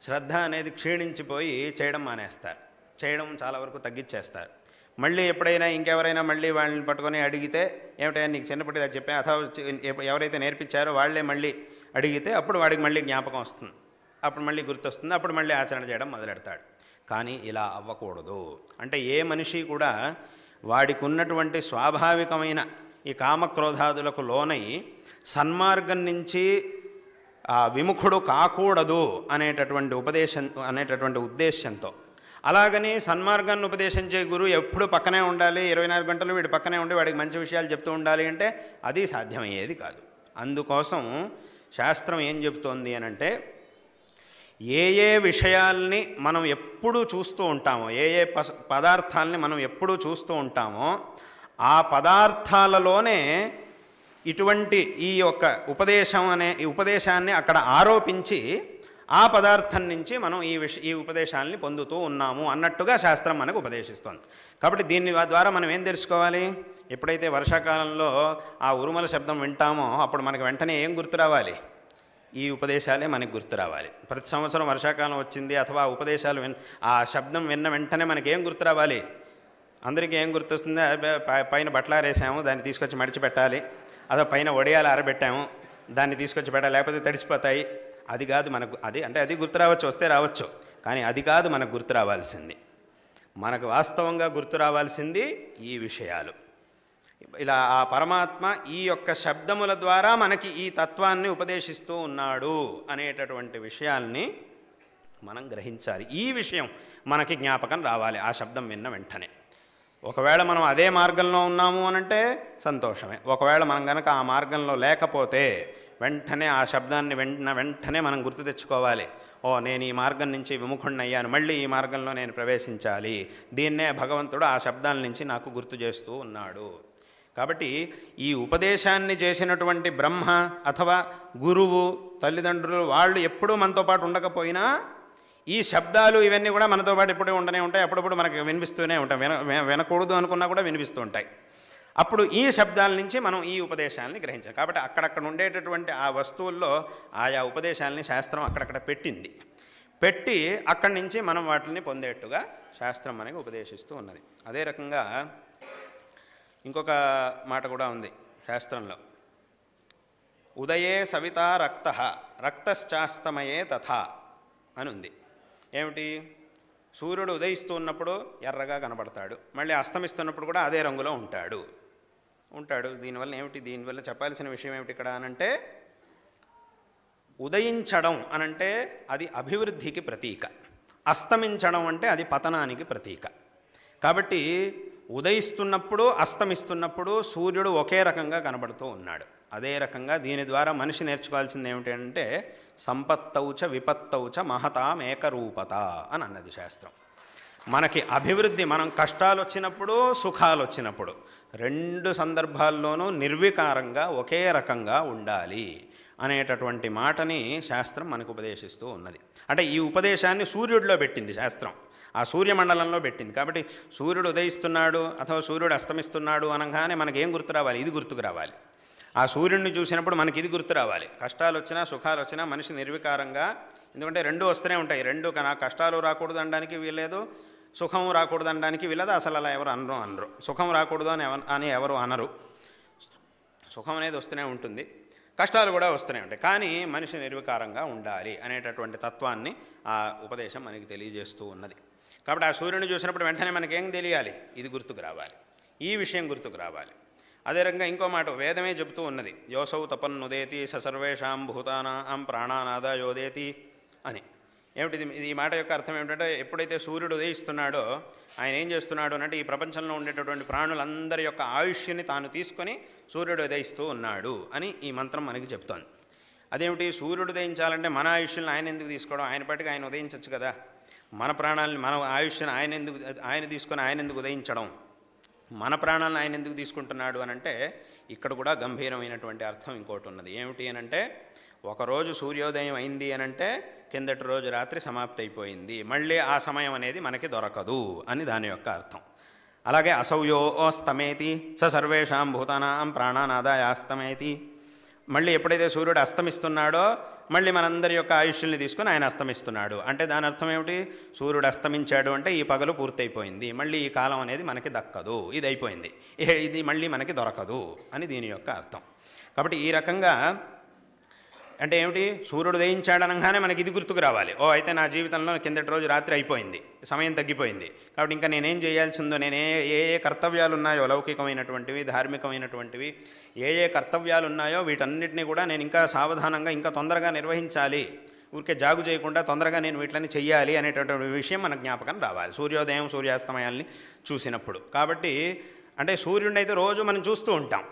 S1: శ్రద్ధ అనేది క్షీణించిపోయి చేయడం మానేస్తారు, చేయడం చాలా వరకు తగ్గించేస్తారు. మళ్ళీ ఎప్పుడైనా ఇంకెవరైనా మళ్ళీ వాళ్ళని పట్టుకొని అడిగితే, ఏమిటైనా నీకు చిన్నప్పటి ఇలా చెప్పా అథవా ఎవరైతే నేర్పించారో వాళ్ళే మళ్ళీ అడిగితే అప్పుడు వాడికి మళ్ళీ జ్ఞాపకం వస్తుంది, అప్పుడు మళ్ళీ గుర్తొస్తుంది, అప్పుడు మళ్ళీ ఆచరణ చేయడం మొదలెడతాడు. కానీ ఇలా అవ్వకూడదు. అంటే ఏ మనిషి కూడా వాడికి ఉన్నటువంటి స్వాభావికమైన ఈ కామక్రోధాదులకు లోనై సన్మార్గం నుంచి విముఖుడు కాకూడదు అనేటటువంటి ఉద్దేశంతో, అలాగని సన్మార్గాన్ని ఉపదేశించే గురువు ఎప్పుడు పక్కనే ఉండాలి, 24 గంటలు వీడి పక్కనే ఉండి వాడికి మంచి విషయాలు చెప్తూ ఉండాలి అంటే అది సాధ్యమయ్యేది కాదు. అందుకోసం శాస్త్రం ఏం చెప్తోంది అనంటే, ఏ విషయాల్ని మనం ఎప్పుడూ చూస్తూ ఉంటామో, ఏ పదార్థాలని మనం ఎప్పుడూ చూస్తూ ఉంటామో ఆ పదార్థాలలోనే ఇటువంటి ఈ యొక్క ఉపదేశాన్ని అక్కడ ఆరోపించి ఆ పదార్థం నుంచి మనం ఈ ఉపదేశాలని పొందుతూ ఉన్నాము అన్నట్టుగా శాస్త్రం మనకు ఉపదేశిస్తోంది. కాబట్టి దీని ద్వారా మనం ఏం తెలుసుకోవాలి, ఎప్పుడైతే వర్షాకాలంలో ఆ ఉరుమల శబ్దం వింటామో అప్పుడు మనకు వెంటనే ఏం గుర్తు రావాలి, ఈ ఉపదేశాలే మనకు గుర్తు రావాలి. ప్రతి సంవత్సరం వర్షాకాలం వచ్చింది అథవా ఉపదేశాలు ఆ శబ్దం విన్న వెంటనే మనకేం గుర్తు రావాలి, అందరికీ ఏం గుర్తొస్తుంది, పైన బట్టలారేసాము దాన్ని తీసుకొచ్చి మడిచిపెట్టాలి, అదో పైన వడియాలు ఆరబెట్టాము దాన్ని తీసుకొచ్చి పెట్టాలి, లేకపోతే తడిసిపోతాయి. అది కాదు మనకు, అది గుర్తు రావచ్చు, వస్తే రావచ్చు, కానీ అది కాదు మనకు గుర్తు రావాల్సింది. మనకు వాస్తవంగా గుర్తు రావాల్సింది ఈ విషయాలు. ఇలా ఆ పరమాత్మ ఈ యొక్క శబ్దముల ద్వారా మనకి ఈ తత్వాన్ని ఉపదేశిస్తూ ఉన్నాడు అనేటటువంటి విషయాల్ని మనం గ్రహించాలి. ఈ విషయం మనకి జ్ఞాపకం రావాలి ఆ శబ్దం విన్న వెంటనే. ఒకవేళ మనం అదే మార్గంలో ఉన్నాము అనంటే సంతోషమే. ఒకవేళ మనం కనుక ఆ మార్గంలో లేకపోతే వెంటనే ఆ శబ్దాన్ని వెంటనే మనం గుర్తు తెచ్చుకోవాలి. నేను ఈ మార్గం నుంచి విముఖుణ్ణి అయ్యాను, మళ్ళీ ఈ మార్గంలో నేను ప్రవేశించాలి. దీన్నే భగవంతుడు ఆ శబ్దాల నుంచి నాకు గుర్తు చేస్తూ ఉన్నాడు. కాబట్టి ఈ ఉపదేశాన్ని చేసినటువంటి బ్రహ్మ అథవా గురువు, తల్లిదండ్రులు వాళ్ళు ఎప్పుడూ మనతో పాటు ఉండకపోయినా ఈ శబ్దాలు ఇవన్నీ కూడా మనతో పాటు ఎప్పుడూ ఉండనే ఉంటాయి. అప్పుడప్పుడు మనకు వినిపిస్తూనే ఉంటాయి, వినకూడదు అనుకున్నా కూడా వినిపిస్తూ ఉంటాయి. అప్పుడు ఈ శబ్దాల నుంచి మనం ఈ ఉపదేశాలని గ్రహించాలి. కాబట్టి అక్కడక్కడ ఉండేటటువంటి ఆ వస్తువుల్లో ఆయా ఉపదేశాలని శాస్త్రం అక్కడక్కడ పెట్టి అక్కడి నుంచి మనం వాటిని పొందేట్టుగా శాస్త్రం మనకి ఉపదేశిస్తూ ఉన్నది. అదే రకంగా ఇంకొక మాట కూడా ఉంది శాస్త్రంలో, ఉదయే సవితా రక్తశ్చాస్తమయే తథా అని ఉంది. ఏమిటి, సూర్యుడు ఉదయిస్తూ ఉన్నప్పుడు ఎర్రగా కనబడతాడు, మళ్ళీ అస్తమిస్తున్నప్పుడు కూడా అదే రంగులో ఉంటాడు. దీనివల్ల ఏమిటి, దీనివల్ల చెప్పాల్సిన విషయం ఏమిటి ఇక్కడ అనంటే, ఉదయించడం అనంటే అది అభివృద్ధికి ప్రతీక, అస్తమించడం అంటే అది పతనానికి ప్రతీక. కాబట్టి ఉదయిస్తున్నప్పుడు అస్తమిస్తున్నప్పుడు సూర్యుడు ఒకే రకంగా కనబడుతూ ఉన్నాడు. అదే రకంగా దీని ద్వారా మనిషి నేర్చుకోవాల్సింది ఏమిటంటే, సంపత్తౌచ విపత్తౌచ మహతామేకరూపత అని అన్నది శాస్త్రం. మనకి అభివృద్ధి, మనం కష్టాలు వచ్చినప్పుడు సుఖాలు వచ్చినప్పుడు రెండు సందర్భాల్లోనూ నిర్వికారంగా ఒకే రకంగా ఉండాలి. అనేటటువంటి మాటని శాస్త్రం మనకు ఉపదేశిస్తూ ఉన్నది. అంటే ఈ ఉపదేశాన్ని సూర్యుడిలో పెట్టింది శాస్త్రం, ఆ సూర్యమండలంలో పెట్టింది. కాబట్టి సూర్యుడు ఉదయిస్తున్నాడు అథవా సూర్యుడు అస్తమిస్తున్నాడు అనగానే మనకేం గుర్తు రావాలి? ఇది గుర్తుకు రావాలి. ఆ సూర్యుడిని చూసినప్పుడు మనకి ఇది గుర్తు రావాలి. కష్టాలు వచ్చినా సుఖాలు వచ్చినా మనిషి నిర్వికారంగా, ఎందుకంటే రెండు వస్తూనే ఉంటాయి. రెండు కష్టాలు రాకూడదు అనడానికి వీల్లేదు, సుఖం రాకూడదు అనడానికి వీలదు. అసలు అలా ఎవరు అనరు. సుఖం రాకూడదు అని ఎవరు అనరు. సుఖం అనేది వస్తూనే ఉంటుంది, కష్టాలు కూడా వస్తూనే ఉంటాయి. కానీ మనిషి నిర్వికారంగా ఉండాలి అనేటటువంటి తత్వాన్ని ఆ ఉపదేశం మనకి తెలియజేస్తూ ఉన్నది. కాబట్టి ఆ సూర్యుని చూసినప్పుడు వెంటనే మనకేం తెలియాలి? ఇది గుర్తుకు రావాలి, ఈ విషయం గుర్తుకు రావాలి. అదే రకంగా ఇంకో మాట వేదమే చెబుతూ ఉన్నది, యోసౌ తపన్నుదేతి స సర్వేషాం భూతానాం ప్రాణానాద యోదేతి అని. ఏమిటి ఈ మాట యొక్క అర్థం ఏమిటంటే, ఎప్పుడైతే సూర్యుడు ఉదయిస్తున్నాడో ఆయన ఏం చేస్తున్నాడు అంటే ఈ ప్రపంచంలో ఉండేటటువంటి ప్రాణులందరి యొక్క ఆయుష్ని తాను తీసుకొని సూర్యుడు ఉదయిస్తూ ఉన్నాడు అని ఈ మంత్రం మనకి చెప్తోంది. అదేమిటి? సూర్యుడు ఉదయించాలంటే మన ఆయుష్ని ఆయన ఎందుకు తీసుకోవడం? ఆయన పాటికి ఆయన ఉదయించవచ్చు కదా. మన ప్రాణాలని, మన ఆయుష్ని ఆయన తీసుకొని ఆయన ఎందుకు ఉదయించడం? మన ప్రాణాలను ఆయన ఎందుకు తీసుకుంటున్నాడు అని అంటే ఇక్కడ కూడా గంభీరమైనటువంటి అర్థం ఇంకోటి ఉన్నది. ఏమిటి అని అంటే, ఒకరోజు సూర్యోదయం అయింది అని అంటే కిందటి రోజు రాత్రి సమాప్తి అయిపోయింది, మళ్ళీ ఆ సమయం అనేది మనకి దొరకదు అని దాని యొక్క అర్థం. అలాగే అసౌయోస్తమేతి స సర్వేషాం భూతానాం ప్రాణానాదాయాస్తమేతి, మళ్ళీ ఎప్పుడైతే సూర్యుడు అస్తమిస్తున్నాడో మళ్ళీ మనందరి యొక్క ఆయుష్యుల్ని తీసుకొని ఆయన అస్తమిస్తున్నాడు. అంటే దాని అర్థం ఏమిటి? సూర్యుడు అస్తమించాడు అంటే ఈ పగలు పూర్తయిపోయింది, మళ్ళీ ఈ కాలం అనేది మనకి దక్కదు, ఇది అయిపోయింది, ఇది మళ్ళీ మనకి దొరకదు అని దీని యొక్క అర్థం. కాబట్టి ఈ రకంగా అంటే ఏమిటి? సూర్యుడు ఉదయించాడనగానే మనకి ఇది గుర్తుకు రావాలి. ఓ అయితే నా జీవితంలో కిందటి రోజు రాత్రి అయిపోయింది, సమయం తగ్గిపోయింది, కాబట్టి ఇంకా నేనేం చేయాల్సిందో, ఏ కర్తవ్యాలు ఉన్నాయో లౌకికమైనటువంటివి ధార్మికమైనటువంటివి ఏ కర్తవ్యాలు ఉన్నాయో వీటన్నిటినీ కూడా నేను ఇంకా సావధానంగా ఇంకా తొందరగా నిర్వహించాలి, ఊరికే జాగు చేయకుండా తొందరగా నేను వీటిని చెయ్యాలి అనేటటువంటి విషయం మన జ్ఞాపకం రావాలి సూర్యోదయం సూర్యాస్తమయాల్ని చూసినప్పుడు. కాబట్టి అంటే సూర్యుడిని అయితే రోజు మనం చూస్తూ ఉంటాం,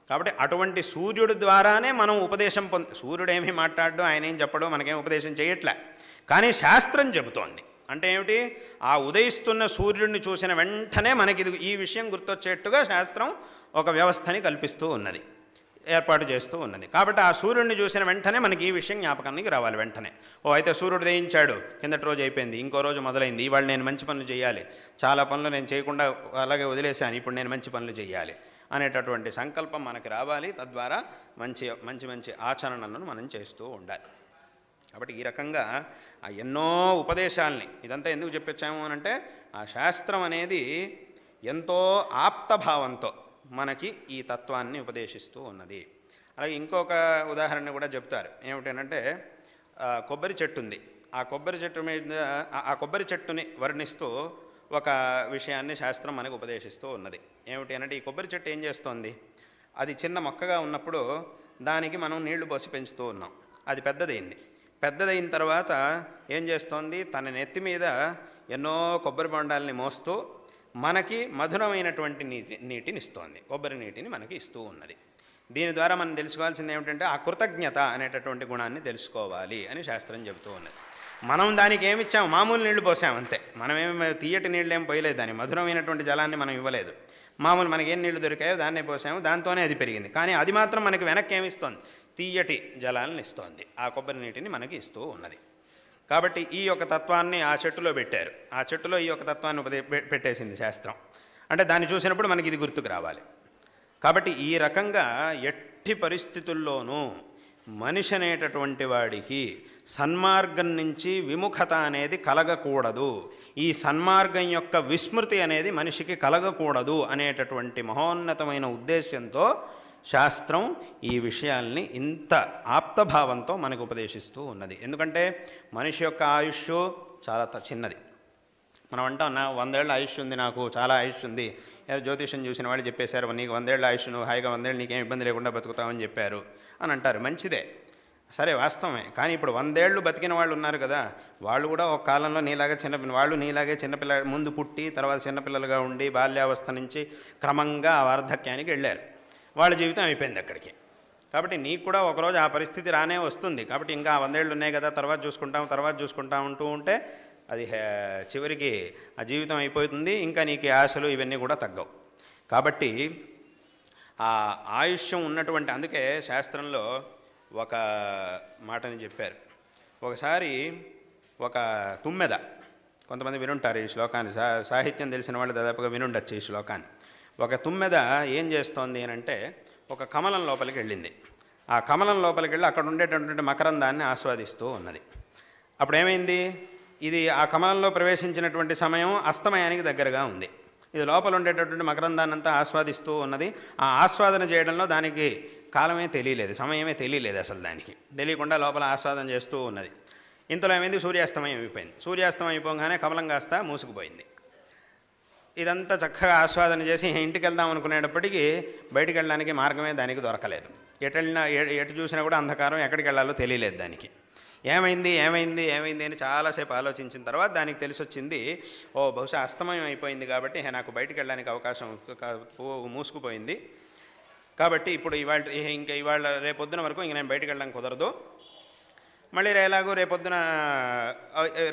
S1: కాబట్టి అటువంటి సూర్యుడి ద్వారానే మనం ఉపదేశం సూర్యుడు ఏమీ మాట్లాడడం, ఆయన ఏం చెప్పడం, మనకేం ఉపదేశం చేయట్లే, కానీ శాస్త్రం చెబుతోంది. అంటే ఏమిటి? ఆ ఉదయిస్తున్న సూర్యుడిని చూసిన వెంటనే మనకి ఈ విషయం గుర్తొచ్చేట్టుగా శాస్త్రం ఒక వ్యవస్థని కల్పిస్తూ ఉన్నది, ఏర్పాటు చేస్తూ ఉన్నది. కాబట్టి ఆ సూర్యుడిని చూసిన వెంటనే మనకి ఈ విషయం జ్ఞాపకానికి రావాలి వెంటనే. ఓ అయితే సూర్యుడు ఉదయించాడు, కిందటి రోజు అయిపోయింది, ఇంకో రోజు మొదలైంది, ఇవాళ నేను మంచి పనులు చేయాలి, చాలా పనులు నేను చేయకుండా అలాగే వదిలేశాను, ఇప్పుడు నేను మంచి పనులు చేయాలి అనేటటువంటి సంకల్పం మనకి రావాలి. తద్వారా మంచి ఆచరణలను మనం చేస్తూ ఉండాలి. కాబట్టి ఈ రకంగా ఆ ఎన్నో ఉపదేశాలని ఇదంతా ఎందుకు చెప్పొచ్చాము అనంటే, ఆ శాస్త్రం అనేది ఎంతో ఆప్తభావంతో మనకి ఈ తత్వాన్ని ఉపదేశిస్తూ ఉన్నది. అలాగే ఇంకొక ఉదాహరణ కూడా చెప్తారు. ఏమిటంటే, కొబ్బరి చెట్టు ఉంది, ఆ కొబ్బరి చెట్టు మీద ఆ కొబ్బరి చెట్టుని వర్ణిస్తూ ఒక విషయాన్ని శాస్త్రం మనకు ఉపదేశిస్తూ ఉన్నది. ఏమిటి అంటే, ఈ కొబ్బరి చెట్టు ఏం చేస్తోంది? అది చిన్న మొక్కగా ఉన్నప్పుడు దానికి మనం నీళ్లు పోసి పెంచుతూ ఉన్నాం, అది పెద్దదైన తర్వాత ఏం చేస్తోంది? తన నెత్తి మీద ఎన్నో కొబ్బరి బొండాలని మోస్తూ మనకి మధురమైనటువంటి నీటిని ఇస్తోంది, కొబ్బరి నీటిని మనకి ఇస్తూ ఉన్నది. దీని ద్వారా మనం తెలుసుకోవాల్సింది ఏమిటంటే, ఆ కృతజ్ఞత అనేటటువంటి గుణాన్ని తెలుసుకోవాలి అని శాస్త్రం చెబుతూ ఉన్నది. మనం దానికి ఏమి ఇచ్చాము? మామూలు నీళ్లు పోసామంతే, మనమేమి తీయటి నీళ్ళు ఏం పోయలేదు, దాని మధురమైనటువంటి జలాన్ని మనం ఇవ్వలేదు. మామూలు మనకి ఏం నీళ్లు దొరికాయో దాన్నే పోసాము, దాంతోనే అది పెరిగింది. కానీ అది మాత్రం మనకి వెనక్కి ఏమి ఇస్తోంది? తీయటి జలాలను ఇస్తోంది, ఆ కొబ్బరి నీటిని మనకి ఇస్తూ ఉన్నది. కాబట్టి ఈ యొక్క తత్వాన్ని ఆ చెట్టులో పెట్టారు, ఆ చెట్టులో ఈ యొక్క తత్వాన్ని పెట్టేసింది శాస్త్రం. అంటే దాన్ని చూసినప్పుడు మనకి ఇది గుర్తుకు రావాలి. కాబట్టి ఈ రకంగా ఎట్టి పరిస్థితుల్లోనూ మనిషి అనేటటువంటి వాడికి సన్మార్గం నుంచి విముఖత అనేది కలగకూడదు, ఈ సన్మార్గం యొక్క విస్మృతి అనేది మనిషికి కలగకూడదు అనేటటువంటి మహోన్నతమైన ఉద్దేశ్యంతో శాస్త్రం ఈ విషయాల్ని ఇంత ఆప్తభావంతో మనకు ఉపదేశిస్తూ ఉన్నది. ఎందుకంటే మనిషి యొక్క ఆయుష్ చాలా చిన్నది. మనం అంటాం, 100 ఏళ్ళ ఆయుష్ ఉంది, నాకు చాలా ఆయుష్ ఉంది, జ్యోతిషం చూసిన వాళ్ళు చెప్పేశారు, నీకు 100 ఏళ్ళ ఆయుష్, నువ్వు హాయిగా 100 ఏళ్ళు నీకేం ఇబ్బంది లేకుండా బతుకుతామని చెప్పారు అని అంటారు. మంచిదే, సరే, వాస్తవమే. కానీ ఇప్పుడు 100 ఏళ్ళు బతికిన వాళ్ళు ఉన్నారు కదా, వాళ్ళు కూడా ఒక కాలంలో నీలాగే వాళ్ళు నీలాగే చిన్నపిల్ల ముందు పుట్టి తర్వాత చిన్నపిల్లలుగా ఉండి బాల్యావస్థ నుంచి క్రమంగా ఆ వార్ధక్యానికి వెళ్ళారు, వాళ్ళ జీవితం అయిపోయింది అక్కడికి. కాబట్టి నీకు కూడా ఒకరోజు ఆ పరిస్థితి రానే వస్తుంది. కాబట్టి ఇంకా 100 ఏళ్ళు ఉన్నాయి కదా, తర్వాత చూసుకుంటాం అంటూ ఉంటే అది చివరికి ఆ జీవితం అయిపోతుంది, ఇంకా నీకు ఆశలు ఇవన్నీ కూడా తగ్గవు. కాబట్టి ఆ ఆయుష్యం ఉన్నటువంటి, అందుకే శాస్త్రంలో ఒక మాటని చెప్పారు. ఒకసారి ఒక తుమ్మెద, కొంతమంది వినుంటారు ఈ శ్లోకాన్ని, సాహిత్యం తెలిసిన వాళ్ళు దాదాపుగా వినుండొచ్చు ఈ శ్లోకాన్ని. ఒక తుమ్మెద ఏం చేస్తోంది అని అంటే ఒక కమలం లోపలికి వెళ్ళింది. ఆ కమలం లోపలికి వెళ్ళి అక్కడ ఉండేటటువంటి మకరందాన్ని ఆస్వాదిస్తూ ఉన్నది. అప్పుడు ఏమైంది, ఇది ఆ కమలంలో ప్రవేశించినటువంటి సమయం అస్తమయానికి దగ్గరగా ఉంది. ఇది లోపల ఉండేటటువంటి మకరందాన్ని అంతా ఆస్వాదిస్తూ ఉన్నది. ఆ ఆస్వాదన చేయడంలో దానికి కాలమే తెలియలేదు, సమయమే తెలియలేదు. అసలు దానికి తెలియకుండా లోపల ఆస్వాదన చేస్తూ ఉన్నది. ఇంతలో ఏమైంది, సూర్యాస్తమయం అయిపోయింది. సూర్యాస్తమయం అయిపోగానే కమలం కాస్త మూసుకుపోయింది. ఇదంతా చక్కగా ఆస్వాదన చేసి ఇంటికి వెళ్దాం అనుకునేటప్పటికీ బయటికి వెళ్ళడానికి మార్గమే దానికి దొరకలేదు. ఎటు చూసినా కూడా అంధకారం, ఎక్కడికి వెళ్ళాలో తెలియలేదు దానికి. ఏమైంది ఏమైంది ఏమైంది అని చాలాసేపు ఆలోచించిన తర్వాత దానికి తెలిసి వచ్చింది, బహుశా అస్తమయం అయిపోయింది కాబట్టి నాకు బయటికి వెళ్ళడానికి అవకాశం మూసుకుపోయింది కాబట్టి ఇప్పుడు ఇవాళ రేపొద్దున వరకు ఇంక నేను బయటికి వెళ్ళడానికి కుదరదు. మళ్ళీ ఎలాగో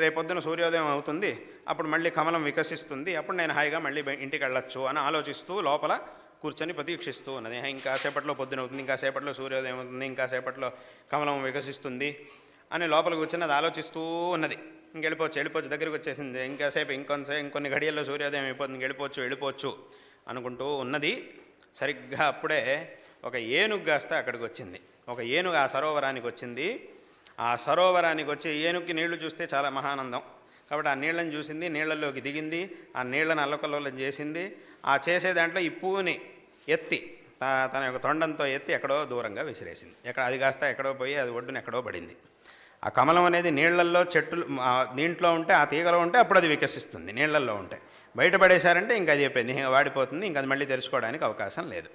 S1: రేపొద్దున సూర్యోదయం అవుతుంది, అప్పుడు మళ్ళీ కమలం వికసిస్తుంది, అప్పుడు నేను హాయిగా మళ్ళీ ఇంటికి వెళ్ళొచ్చు అని ఆలోచిస్తూ లోపల కూర్చొని ప్రతీక్షిస్తూ ఉన్నది. ఇంకాసేపట్లో పొద్దున అవుతుంది, ఇంకాసేపట్లో సూర్యోదయం అవుతుంది, ఇంకాసేపట్లో కమలం వికసిస్తుంది అని లోపల కూర్చొని అది ఆలోచిస్తూ ఉన్నది. వెళ్ళిపోవచ్చు దగ్గరికి వచ్చేసింది, ఇంకాసేపు ఇంకొన్ని గడియల్లో సూర్యోదయం అయిపోతుంది, వెళ్ళిపోవచ్చు అనుకుంటూ ఉన్నది. సరిగ్గా అప్పుడే ఒక ఏనుగు కాస్త అక్కడికి వచ్చింది. ఒక ఏనుగు ఆ సరోవరానికి వచ్చింది. ఆ సరోవరానికి వచ్చి ఏనుగుకి నీళ్లు చూస్తే చాలా మహానందం కాబట్టి ఆ నీళ్ళని చూసింది, నీళ్లలోకి దిగింది, ఆ నీళ్లను అల్లకల్లోలం చేసింది. ఆ చేసే దాంట్లో ఈ పువ్వుని ఎత్తి తన యొక్క తొండంతో ఎత్తి ఎక్కడో దూరంగా విసిరేసింది. అది కాస్త ఎక్కడో పోయి అది ఒడ్డున ఎక్కడో పడింది. ఆ కమలం అనేది నీళ్లల్లో చెట్లు దీంట్లో ఉంటే, ఆ తీగలో ఉంటే అప్పుడు అది వికసిస్తుంది. నీళ్లల్లో ఉంటే బయటపడేశారంటే ఇంకా అది అయిపోయింది, ఇంకా వాడిపోతుంది, ఇంకా అది మళ్ళీ తెరుచుకోవడానికి అవకాశం లేదు.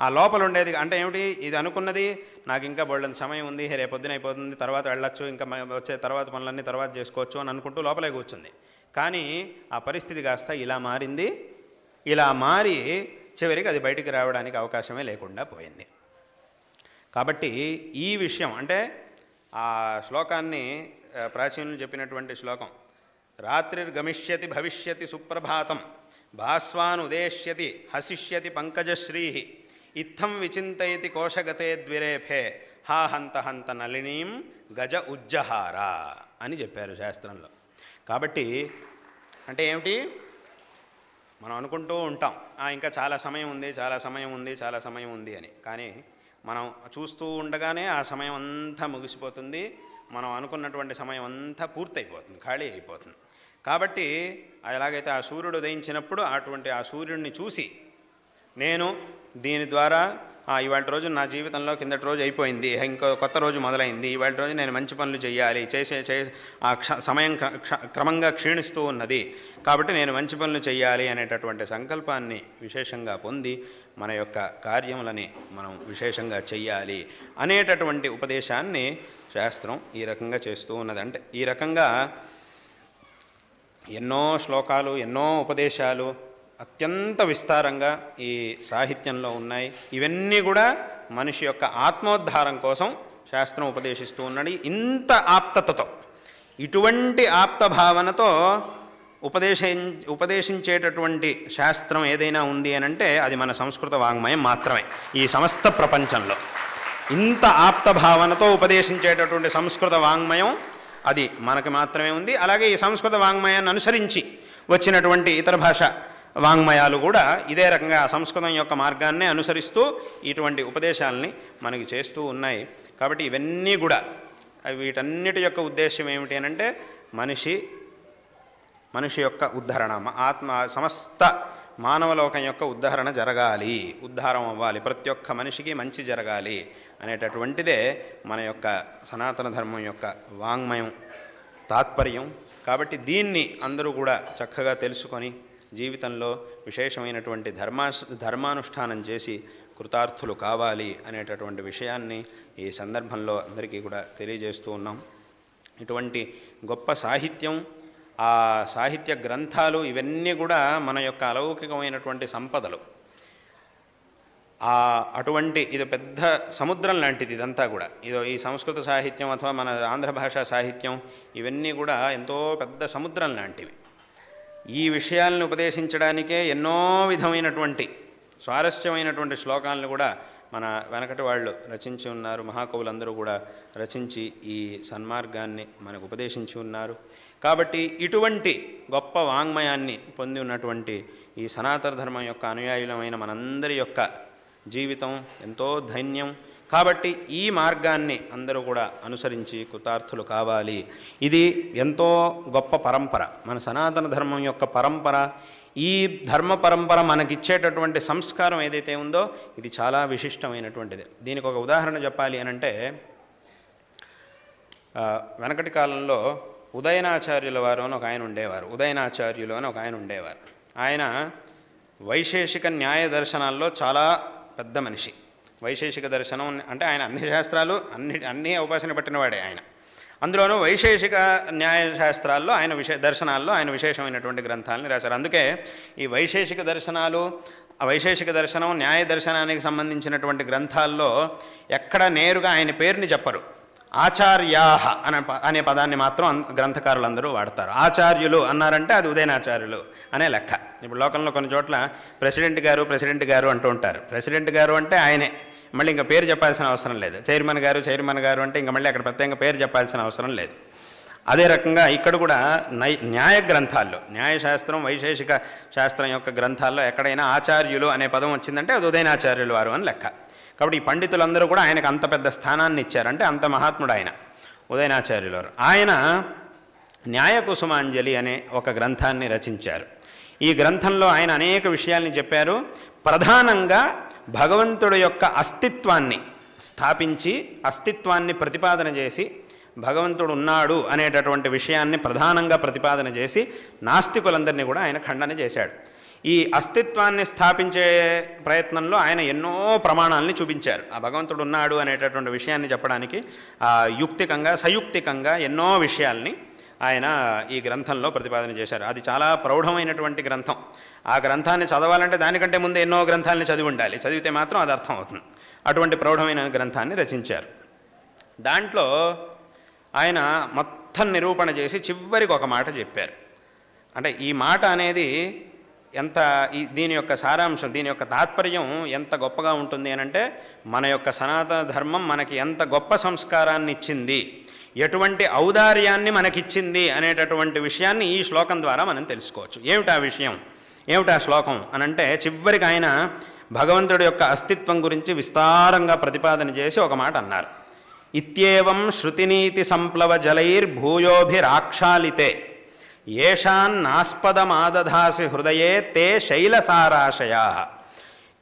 S1: ఆ లోపల ఉండేది అంటే ఏమిటి, ఇది అనుకున్నది నాకు ఇంకా బోల్డంత సమయం ఉంది, రేపొద్దున అయిపోతుంది, తర్వాత వెళ్ళొచ్చు, ఇంకా వచ్చే తర్వాత పనులన్నీ తర్వాత చేసుకోవచ్చు అని అనుకుంటూ లోపలే కూర్చుంది. కానీ ఆ పరిస్థితి కాస్త ఇలా మారింది. ఇలా మారి చివరికి అది బయటికి రావడానికి అవకాశమే లేకుండా పోయింది. కాబట్టి ఈ విషయం అంటే ఆ శ్లోకాన్ని ప్రాచీనులు చెప్పినటువంటి శ్లోకం, రాత్రిర్గమిష్యతి భవిష్యతి సుప్రభాతం భాస్వాన్ ఉదేష్యతి హసిష్యతి పంకజశ్రీ ఇత్థం విచింతయతి కోశగతే ద్విరేఫే హా హంత హంత నళినీం గజ ఉజ్జహార అని చెప్పారు శాస్త్రంలో. కాబట్టి అంటే ఏమిటి, మనం అనుకుంటూ ఉంటాం ఇంకా చాలా సమయం ఉంది అని. కానీ మనం చూస్తూ ఉండగానే ఆ సమయం అంతా ముగిసిపోతుంది, మనం అనుకున్నటువంటి సమయం అంతా పూర్తయిపోతుంది, ఖాళీ అయిపోతుంది. కాబట్టి ఎలాగైతే ఆ సూర్యుడు ఉదయించినప్పుడు అటువంటి ఆ సూర్యుడిని చూసి నేను దీని ద్వారా ఇవాళ రోజు నా జీవితంలో కిందటి రోజు అయిపోయింది, ఇంకో కొత్త రోజు మొదలైంది, ఇవాళ రోజు నేను మంచి పనులు చేయాలి, ఆ సమయం క్రమంగా క్షీణిస్తూ ఉన్నది కాబట్టి నేను మంచి పనులు చేయాలి అనేటటువంటి సంకల్పాన్ని విశేషంగా పొంది మన యొక్క కార్యములని మనం విశేషంగా చెయ్యాలి అనేటటువంటి ఉపదేశాన్ని శాస్త్రం ఈ రకంగా చేస్తూ ఉన్నది. అంటే ఈ రకంగా ఎన్నో శ్లోకాలు, ఎన్నో ఉపదేశాలు అత్యంత విస్తారంగా ఈ సాహిత్యంలో ఉన్నాయి. ఇవన్నీ కూడా మనిషి యొక్క ఆత్మోద్ధారం కోసం శాస్త్రం ఉపదేశిస్తూ ఉన్నది. ఇంత ఆప్తతతో, ఇటువంటి ఆప్త భావనతో ఉపదేశించేటటువంటి శాస్త్రం ఏదైనా ఉంది అని అంటే అది మన సంస్కృత వాంగ్మయం మాత్రమే. ఈ సమస్త ప్రపంచంలో ఇంత ఆప్త భావనతో ఉపదేశించేటటువంటి సంస్కృత వాంగ్మయం అది మనకి మాత్రమే ఉంది. అలాగే ఈ సంస్కృత వాంగ్మయాన్ని అనుసరించి వచ్చినటువంటి ఇతర భాష వాంగ్మయాలు కూడా ఇదే రకంగా సంస్కృతం యొక్క మార్గాన్నే అనుసరిస్తూ ఇటువంటి ఉపదేశాలని మనకి చేస్తూ ఉన్నాయి. కాబట్టి ఇవన్నీ కూడా వీటన్నిటి యొక్క ఉద్దేశం ఏమిటి అని అంటే మనిషి యొక్క ఉద్ధరణ, సమస్త మానవలోకం యొక్క ఉద్ధరణ జరగాలి, ఉద్ధారం అవ్వాలి, ప్రతి ఒక్క మనిషికి మంచి జరగాలి అనేటటువంటిదే మన యొక్క సనాతన ధర్మం యొక్క వాంగ్మయం తాత్పర్యం. కాబట్టి దీన్ని అందరూ కూడా చక్కగా తెలుసుకొని జీవితంలో విశేషమైనటువంటి ధర్మానుష్ఠానం చేసి కృతార్థులు కావాలి అనేటటువంటి విషయాన్ని ఈ సందర్భంలో అందరికీ కూడా తెలియజేస్తూ ఉన్నాం. ఇటువంటి గొప్ప సాహిత్యం, ఆ సాహిత్య గ్రంథాలు ఇవన్నీ కూడా మన యొక్క అలౌకికమైనటువంటి సంపదలు. అటువంటి ఇది పెద్ద సముద్రం లాంటిది ఇదంతా కూడా. ఈ సంస్కృత సాహిత్యం అథవా మన ఆంధ్ర భాషా సాహిత్యం ఇవన్నీ కూడా ఎంతో పెద్ద సముద్రం లాంటివి. ఈ విషయాలను ఉపదేశించడానికే ఎన్నో విధమైనటువంటి స్వారస్యమైనటువంటి శ్లోకాలను కూడా మన వెనకటి వాళ్ళు రచించి ఉన్నారు, మహాకవులందరూ కూడా రచించి ఈ సన్మార్గాన్ని మనకు ఉపదేశించి ఉన్నారు. కాబట్టి ఇటువంటి గొప్ప వాంగ్మయాన్ని పొంది ఉన్నటువంటి ఈ సనాతన ధర్మం యొక్క అనుయాయులమైన మనందరి యొక్క జీవితం ఎంతో ధన్యం. కాబట్టి ఈ మార్గాన్ని అందరూ కూడా అనుసరించి కృతార్థులు కావాలి. ఇది ఎంతో గొప్ప పరంపర, మన సనాతన ధర్మం యొక్క పరంపర. ఈ ధర్మ పరంపర మనకిచ్చేటటువంటి సంస్కారం ఏదైతే ఉందో ఇది చాలా విశిష్టమైనటువంటిది. దీనికి ఒక ఉదాహరణ చెప్పాలి అనంటే, వెనకటి కాలంలో ఉదయనాచార్యుల వారు అని ఒక ఆయన ఉండేవారు. ఉదయనాచార్యులు అని ఒక ఆయన ఉండేవారు. ఆయన వైశేషిక న్యాయ దర్శనాల్లో చాలా పెద్ద మనిషి. వైశేషిక దర్శనం అంటే ఆయన అన్ని శాస్త్రాలు అన్నీ ఉపాసన పట్టినవాడే ఆయన. అందులోనూ వైశేషిక న్యాయశాస్త్రాల్లో ఆయన దర్శనాల్లో ఆయన విశేషమైనటువంటి గ్రంథాలని రాశారు. అందుకే ఈ వైశేషిక దర్శనాలు, వైశేషిక దర్శనం, న్యాయ దర్శనానికి సంబంధించినటువంటి గ్రంథాల్లో ఎక్కడ నేరుగా ఆయన పేరుని చెప్పరు. ఆచార్యాహ అనే పదాన్ని మాత్రం గ్రంథకారులందరూ వాడతారు. ఆచార్యులు అన్నారంటే అది ఉదయనాచార్యులు అనే లెక్క. ఇప్పుడు లోకంలో కొన్ని చోట్ల ప్రెసిడెంట్ గారు అంటూ ఉంటారు. ప్రెసిడెంట్ గారు అంటే ఆయనే, మళ్ళీ ఇంకా పేరు చెప్పాల్సిన అవసరం లేదు. చైర్మన్ గారు అంటే ఇంకా మళ్ళీ అక్కడ ప్రత్యేకంగా పేరు చెప్పాల్సిన అవసరం లేదు. అదే రకంగా ఇక్కడ కూడా న్యాయ గ్రంథాల్లో, న్యాయశాస్త్రం, వైశేషిక శాస్త్రం యొక్క గ్రంథాల్లో ఎక్కడైనా ఆచార్యులు అనే పదం వచ్చిందంటే అది ఉదయనాచార్యులు వారు అని లెక్క. కాబట్టి ఈ పండితులందరూ కూడా ఆయనకు అంత పెద్ద స్థానాన్ని ఇచ్చారంటే అంత మహాత్ముడు ఆయన ఉదయనాచార్యులు వారు. ఆయన న్యాయకుసుమాంజలి అనే ఒక గ్రంథాన్ని రచించారు. ఈ గ్రంథంలో ఆయన అనేక విషయాల్ని చెప్పారు. ప్రధానంగా భగవంతుడి యొక్క అస్తిత్వాన్ని స్థాపించి, అస్తిత్వాన్ని ప్రతిపాదన చేసి, భగవంతుడు ఉన్నాడు అనేటటువంటి విషయాన్ని ప్రధానంగా ప్రతిపాదన చేసి నాస్తికులందరినీ కూడా ఆయన ఖండన చేశాడు. ఈ అస్తిత్వాన్ని స్థాపించే ప్రయత్నంలో ఆయన ఎన్నో ప్రమాణాలని చూపించారు. ఆ భగవంతుడు ఉన్నాడు అనేటటువంటి విషయాన్ని చెప్పడానికి యుక్తికంగా, సయుక్తికంగా ఎన్నో విషయాల్ని ఆయన ఈ గ్రంథంలో ప్రతిపాదన చేశారు. అది చాలా ప్రౌఢమైనటువంటి గ్రంథం. ఆ గ్రంథాన్ని చదవాలంటే దానికంటే ముందు ఎన్నో గ్రంథాలని చదివి ఉండాలి. చదివితే మాత్రం అది అర్థం అవుతుంది. అటువంటి ప్రౌఢమైన గ్రంథాన్ని రచించారు. దాంట్లో ఆయన మొత్తం నిరూపణ చేసి చివరికి ఒక మాట చెప్పారు. అంటే ఈ మాట అనేది దీని యొక్క సారాంశం, దీని యొక్క తాత్పర్యం ఎంత గొప్పగా ఉంటుంది అనంటే, మన యొక్క సనాతన ధర్మం మనకి ఎంత గొప్ప సంస్కారాన్ని ఇచ్చింది, ఎటువంటి ఔదార్యాన్ని మనకిచ్చింది అనేటటువంటి విషయాన్ని ఈ శ్లోకం ద్వారా మనం తెలుసుకోవచ్చు. ఏమిటా విషయం, ఏమిటా శ్లోకం అనంటే, చివరికి ఆయన భగవంతుడి యొక్క అస్తిత్వం గురించి విస్తారంగా ప్రతిపాదన చేసి ఒక మాట అన్నారు. ఇత్యేవం శృతినీతి సంప్లవ జలైర్భూయోభిరాక్షాళితే ఏషాన్నాస్పదమాదధాసి హృదయే తే శైలసారాశయా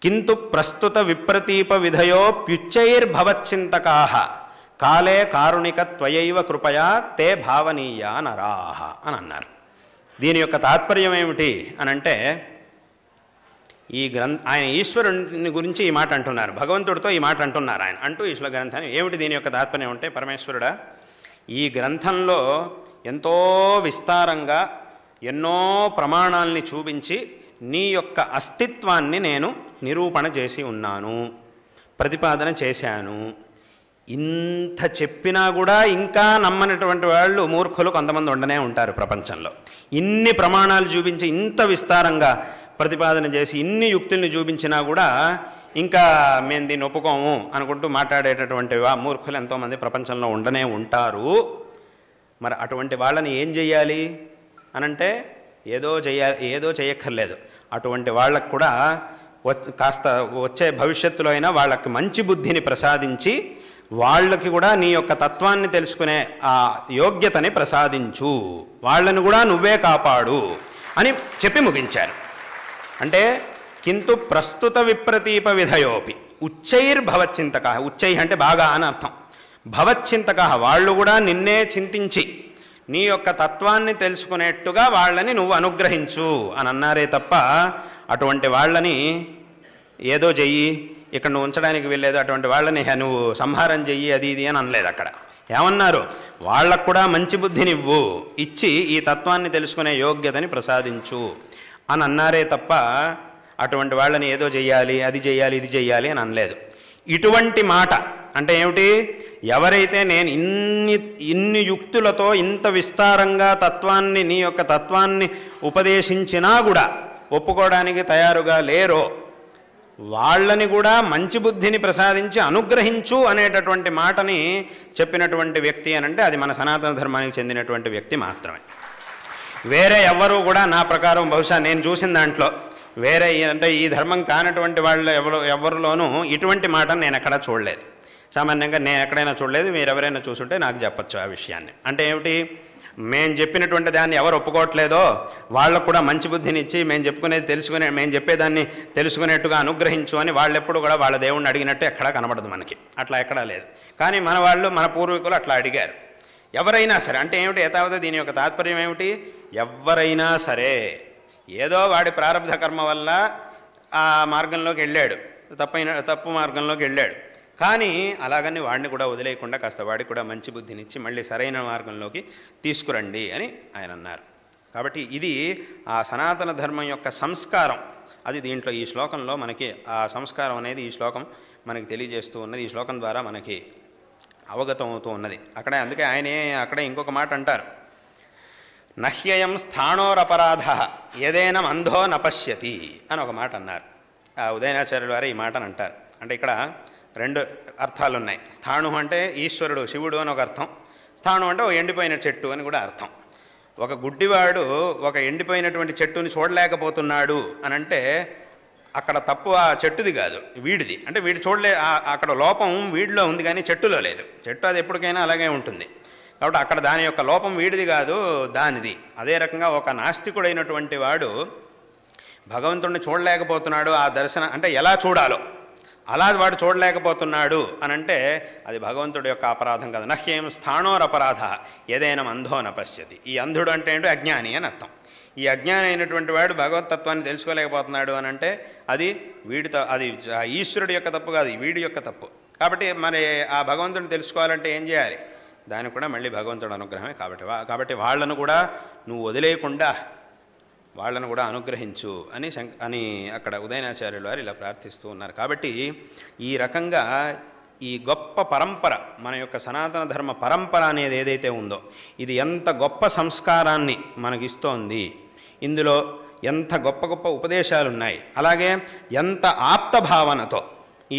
S1: కింటు ప్రస్తుత విప్రతీప విధయోప్యుచ్చైర్భవచ్చింతకాః కాలే కారుణిక త్వయైవ కృపయా తే భావనీయా నరాః అని అన్నారు. దీని యొక్క తాత్పర్యం ఏమిటి అనంటే, ఆయన ఈశ్వరుని గురించి ఈ మాట అంటున్నారు, భగవంతుడితో ఈ మాట అంటున్నారు ఆయన అంటూ ఈ గ్రంథాన్ని. ఏమిటి దీని యొక్క తాత్పర్యం అంటే, పరమేశ్వరుడా, ఈ గ్రంథంలో ఎంతో విస్తారంగా ఎన్నో ప్రమాణాల్ని చూపించి నీ యొక్క అస్తిత్వాన్ని నేను నిరూపణ చేసి ఉన్నాను, ప్రతిపాదన చేశాను. ఇంత చెప్పినా కూడా ఇంకా నమ్మనటువంటి వాళ్ళు మూర్ఖులు కొంతమంది ఉండనే ఉంటారు ప్రపంచంలో. ఇన్ని ప్రమాణాలు చూపించి, ఇంత విస్తారంగా ప్రతిపాదన చేసి, ఇన్ని యుక్తుల్ని చూపించినా కూడా ఇంకా మేము దీన్ని ఒప్పుకోము అనుకుంటూ మాట్లాడేటటువంటి మూర్ఖులు ఎంతోమంది ప్రపంచంలో ఉండనే ఉంటారు. మరి అటువంటి వాళ్ళని ఏం చెయ్యాలి అనంటే, ఏదో చేయక్కర్లేదు. అటువంటి వాళ్ళకు కూడా కాస్త వచ్చే భవిష్యత్తులో అయినా వాళ్ళకి మంచి బుద్ధిని ప్రసాదించి, వాళ్ళకి కూడా నీ యొక్క తత్వాన్ని తెలుసుకునే ఆ యోగ్యతని ప్రసాదించు, వాళ్ళని కూడా నువ్వే కాపాడు అని చెప్పి ముగించారు. అంటే కింటు ప్రస్తుత విప్రతీప విధయోపి ఉచ్చైర్భవచ్చింతక, ఉచ్చై అంటే బాగా అని అర్థం, భవచ్చింతక వాళ్ళు కూడా నిన్నే చింతించి నీ యొక్క తత్వాన్ని తెలుసుకునేట్టుగా వాళ్ళని నువ్వు అనుగ్రహించు అని అన్నారే తప్ప, అటువంటి వాళ్ళని ఏదో చెయ్యి, ఇక్కడ నువ్వు ఉంచడానికి వెళ్ళలేదు, అటువంటి వాళ్ళని నువ్వు సంహారం చెయ్యి, అది ఇది అని అనలేదు. అక్కడ ఏమన్నారు, వాళ్ళకు కూడా మంచి బుద్ధినివ్వు, ఇచ్చి ఈ తత్వాన్ని తెలుసుకునే యోగ్యతని ప్రసాదించు అని అన్నారే తప్ప, అటువంటి వాళ్ళని ఏదో చెయ్యాలి, అది చెయ్యాలి, ఇది చెయ్యాలి అని అనలేదు. ఇటువంటి మాట అంటే ఏమిటి, ఎవరైతే నేను ఇన్ని యుక్తులతో ఇంత విస్తారంగా తత్వాన్ని, నీ యొక్క తత్వాన్ని ఉపదేశించినా కూడా ఒప్పుకోవడానికి తయారుగా లేరో, వాళ్ళని కూడా మంచి బుద్ధిని ప్రసాదించి అనుగ్రహించు అనేటటువంటి మాటని చెప్పినటువంటి వ్యక్తి అనంటే అది మన సనాతన ధర్మానికి చెందినటువంటి వ్యక్తి మాత్రమే. వేరే ఎవ్వరూ కూడా నా ప్రకారం బహుశా నేను చూసిన దాంట్లో వేరే అంటే ఈ ధర్మం కానటువంటి వాళ్ళు ఎవరిలోనూ ఇటువంటి మాటను నేను ఎక్కడా చూడలేదు. సామాన్యంగా నేను ఎక్కడైనా చూడలేదు. మీరు ఎవరైనా చూసుంటే నాకు చెప్పచ్చు ఆ విషయాన్ని. అంటే ఏమిటి, మేము చెప్పినటువంటి దాన్ని ఎవరు ఒప్పుకోవట్లేదో వాళ్ళకు కూడా మంచి బుద్ధిని ఇచ్చి మేము చెప్పేదాన్ని తెలుసుకునేట్టుగా అనుగ్రహించు అని వాళ్ళెప్పుడు కూడా వాళ్ళ దేవుణ్ణి అడిగినట్టు ఎక్కడా కనబడదు మనకి. అట్లా ఎక్కడా లేదు. కానీ మన పూర్వీకులు అట్లా అడిగారు. ఎవరైనా సరే అంటే ఏమిటి, యథావత దీని యొక్క తాత్పర్యం ఏమిటి, ఎవరైనా సరే ఏదో వాడి ప్రారంభ కర్మ వల్ల ఆ మార్గంలోకి వెళ్ళాడు, తప్పు మార్గంలోకి వెళ్ళాడు. కానీ అలాగని వాడిని కూడా వదిలేయకుండా కాస్త వాడికి కూడా మంచి బుద్ధినిచ్చి మళ్ళీ సరైన మార్గంలోకి తీసుకురండి అని ఆయన అన్నారు. కాబట్టి ఇది ఆ సనాతన ధర్మం యొక్క సంస్కారం. అది దీంట్లో ఈ శ్లోకంలో మనకి ఆ సంస్కారం అనేది ఈ శ్లోకం మనకి తెలియజేస్తూ ఉన్నది. ఈ శ్లోకం ద్వారా మనకి అవగతం అవుతూ ఉన్నది. అందుకే ఆయనే అక్కడే ఇంకొక మాట అంటారు, నహ్యయం స్థాణోరపరాధ ఏదైనా అంధో నపశ్యతి అని ఒక మాట అన్నారు. ఆ ఉదయనాచార్యుల వారు ఈ మాటను అంటారు. అంటే ఇక్కడ రెండు అర్థాలు ఉన్నాయి. స్థాణు అంటే ఈశ్వరుడు శివుడు అని ఒక అర్థం, స్థాణు అంటే ఒక ఎండిపోయిన చెట్టు అని కూడా అర్థం. ఒక గుడ్డివాడు ఒక ఎండిపోయినటువంటి చెట్టుని చూడలేకపోతున్నాడు అని అంటే అక్కడ తప్పు ఆ చెట్టుది కాదు, వీడిది. అంటే వీడు అక్కడ లోపం వీడిలో ఉంది కానీ చెట్టులో లేదు. చెట్టు అది ఎప్పటికైనా అలాగే ఉంటుంది. కాబట్టి అక్కడ దాని యొక్క లోపం వీడిది కాదు, దానిది. అదే రకంగా ఒక నాస్తికుడైనటువంటి వాడు భగవంతుడిని చూడలేకపోతున్నాడు. ఆ దర్శనం అంటే ఎలా చూడాలో అలా వాడు చూడలేకపోతున్నాడు అని అంటే అది భగవంతుడి యొక్క అపరాధం కాదు. నహ్యం స్థాణోరపరాధ ఏదైనా అంధో నపశ్యతి. ఈ అంధుడు అంటే ఏంటో అజ్ఞాని అని అర్థం. ఈ అజ్ఞాని అయినటువంటి వాడు భగవతత్వాన్ని తెలుసుకోలేకపోతున్నాడు అని అంటే అది అది ఈశ్వరుడి యొక్క తప్పు కాదు, వీడి యొక్క తప్పు. కాబట్టి మరి ఆ భగవంతుడిని తెలుసుకోవాలంటే ఏం చేయాలి, దానికి కూడా మళ్ళీ భగవంతుడు అనుగ్రహమే. కాబట్టి వాళ్ళను కూడా నువ్వు వదిలేయకుండా వాళ్ళను కూడా అనుగ్రహించు అని అక్కడ ఉదయనాచార్యులు వారు ఇలా ప్రార్థిస్తూ ఉన్నారు. కాబట్టి ఈ రకంగా ఈ గొప్ప పరంపర, మన యొక్క సనాతన ధర్మ పరంపర అనేది ఏదైతే ఉందో ఇది ఎంత గొప్ప సంస్కారాన్ని మనకిస్తోంది. ఇందులో ఎంత గొప్ప గొప్ప ఉపదేశాలు ఉన్నాయి. అలాగే ఎంత ఆప్తభావనతో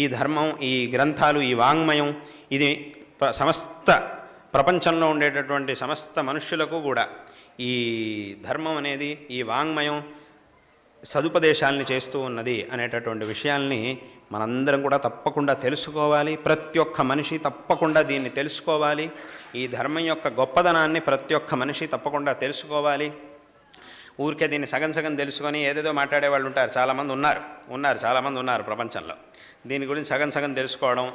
S1: ఈ ధర్మం, ఈ గ్రంథాలు, ఈ వాంగ్మయం ఇది సమస్త ప్రపంచంలో ఉండేటటువంటి సమస్త మనుష్యులకు కూడా ఈ ధర్మం అనేది, ఈ వాంగ్మయం సదుపదేశాలని చేస్తూ ఉన్నది అనేటటువంటి విషయాల్ని మనందరం కూడా తప్పకుండా తెలుసుకోవాలి. ప్రతి ఒక్క మనిషి తప్పకుండా దీన్ని తెలుసుకోవాలి. ఈ ధర్మం యొక్క గొప్పదనాన్ని ప్రతి ఒక్క మనిషి తప్పకుండా తెలుసుకోవాలి. ఊరికే దీన్ని సగం సగం తెలుసుకొని ఏదేదో మాట్లాడే వాళ్ళు ఉంటారు, చాలామంది ఉన్నారు ప్రపంచంలో. దీని గురించి సగం సగం తెలుసుకోవడం,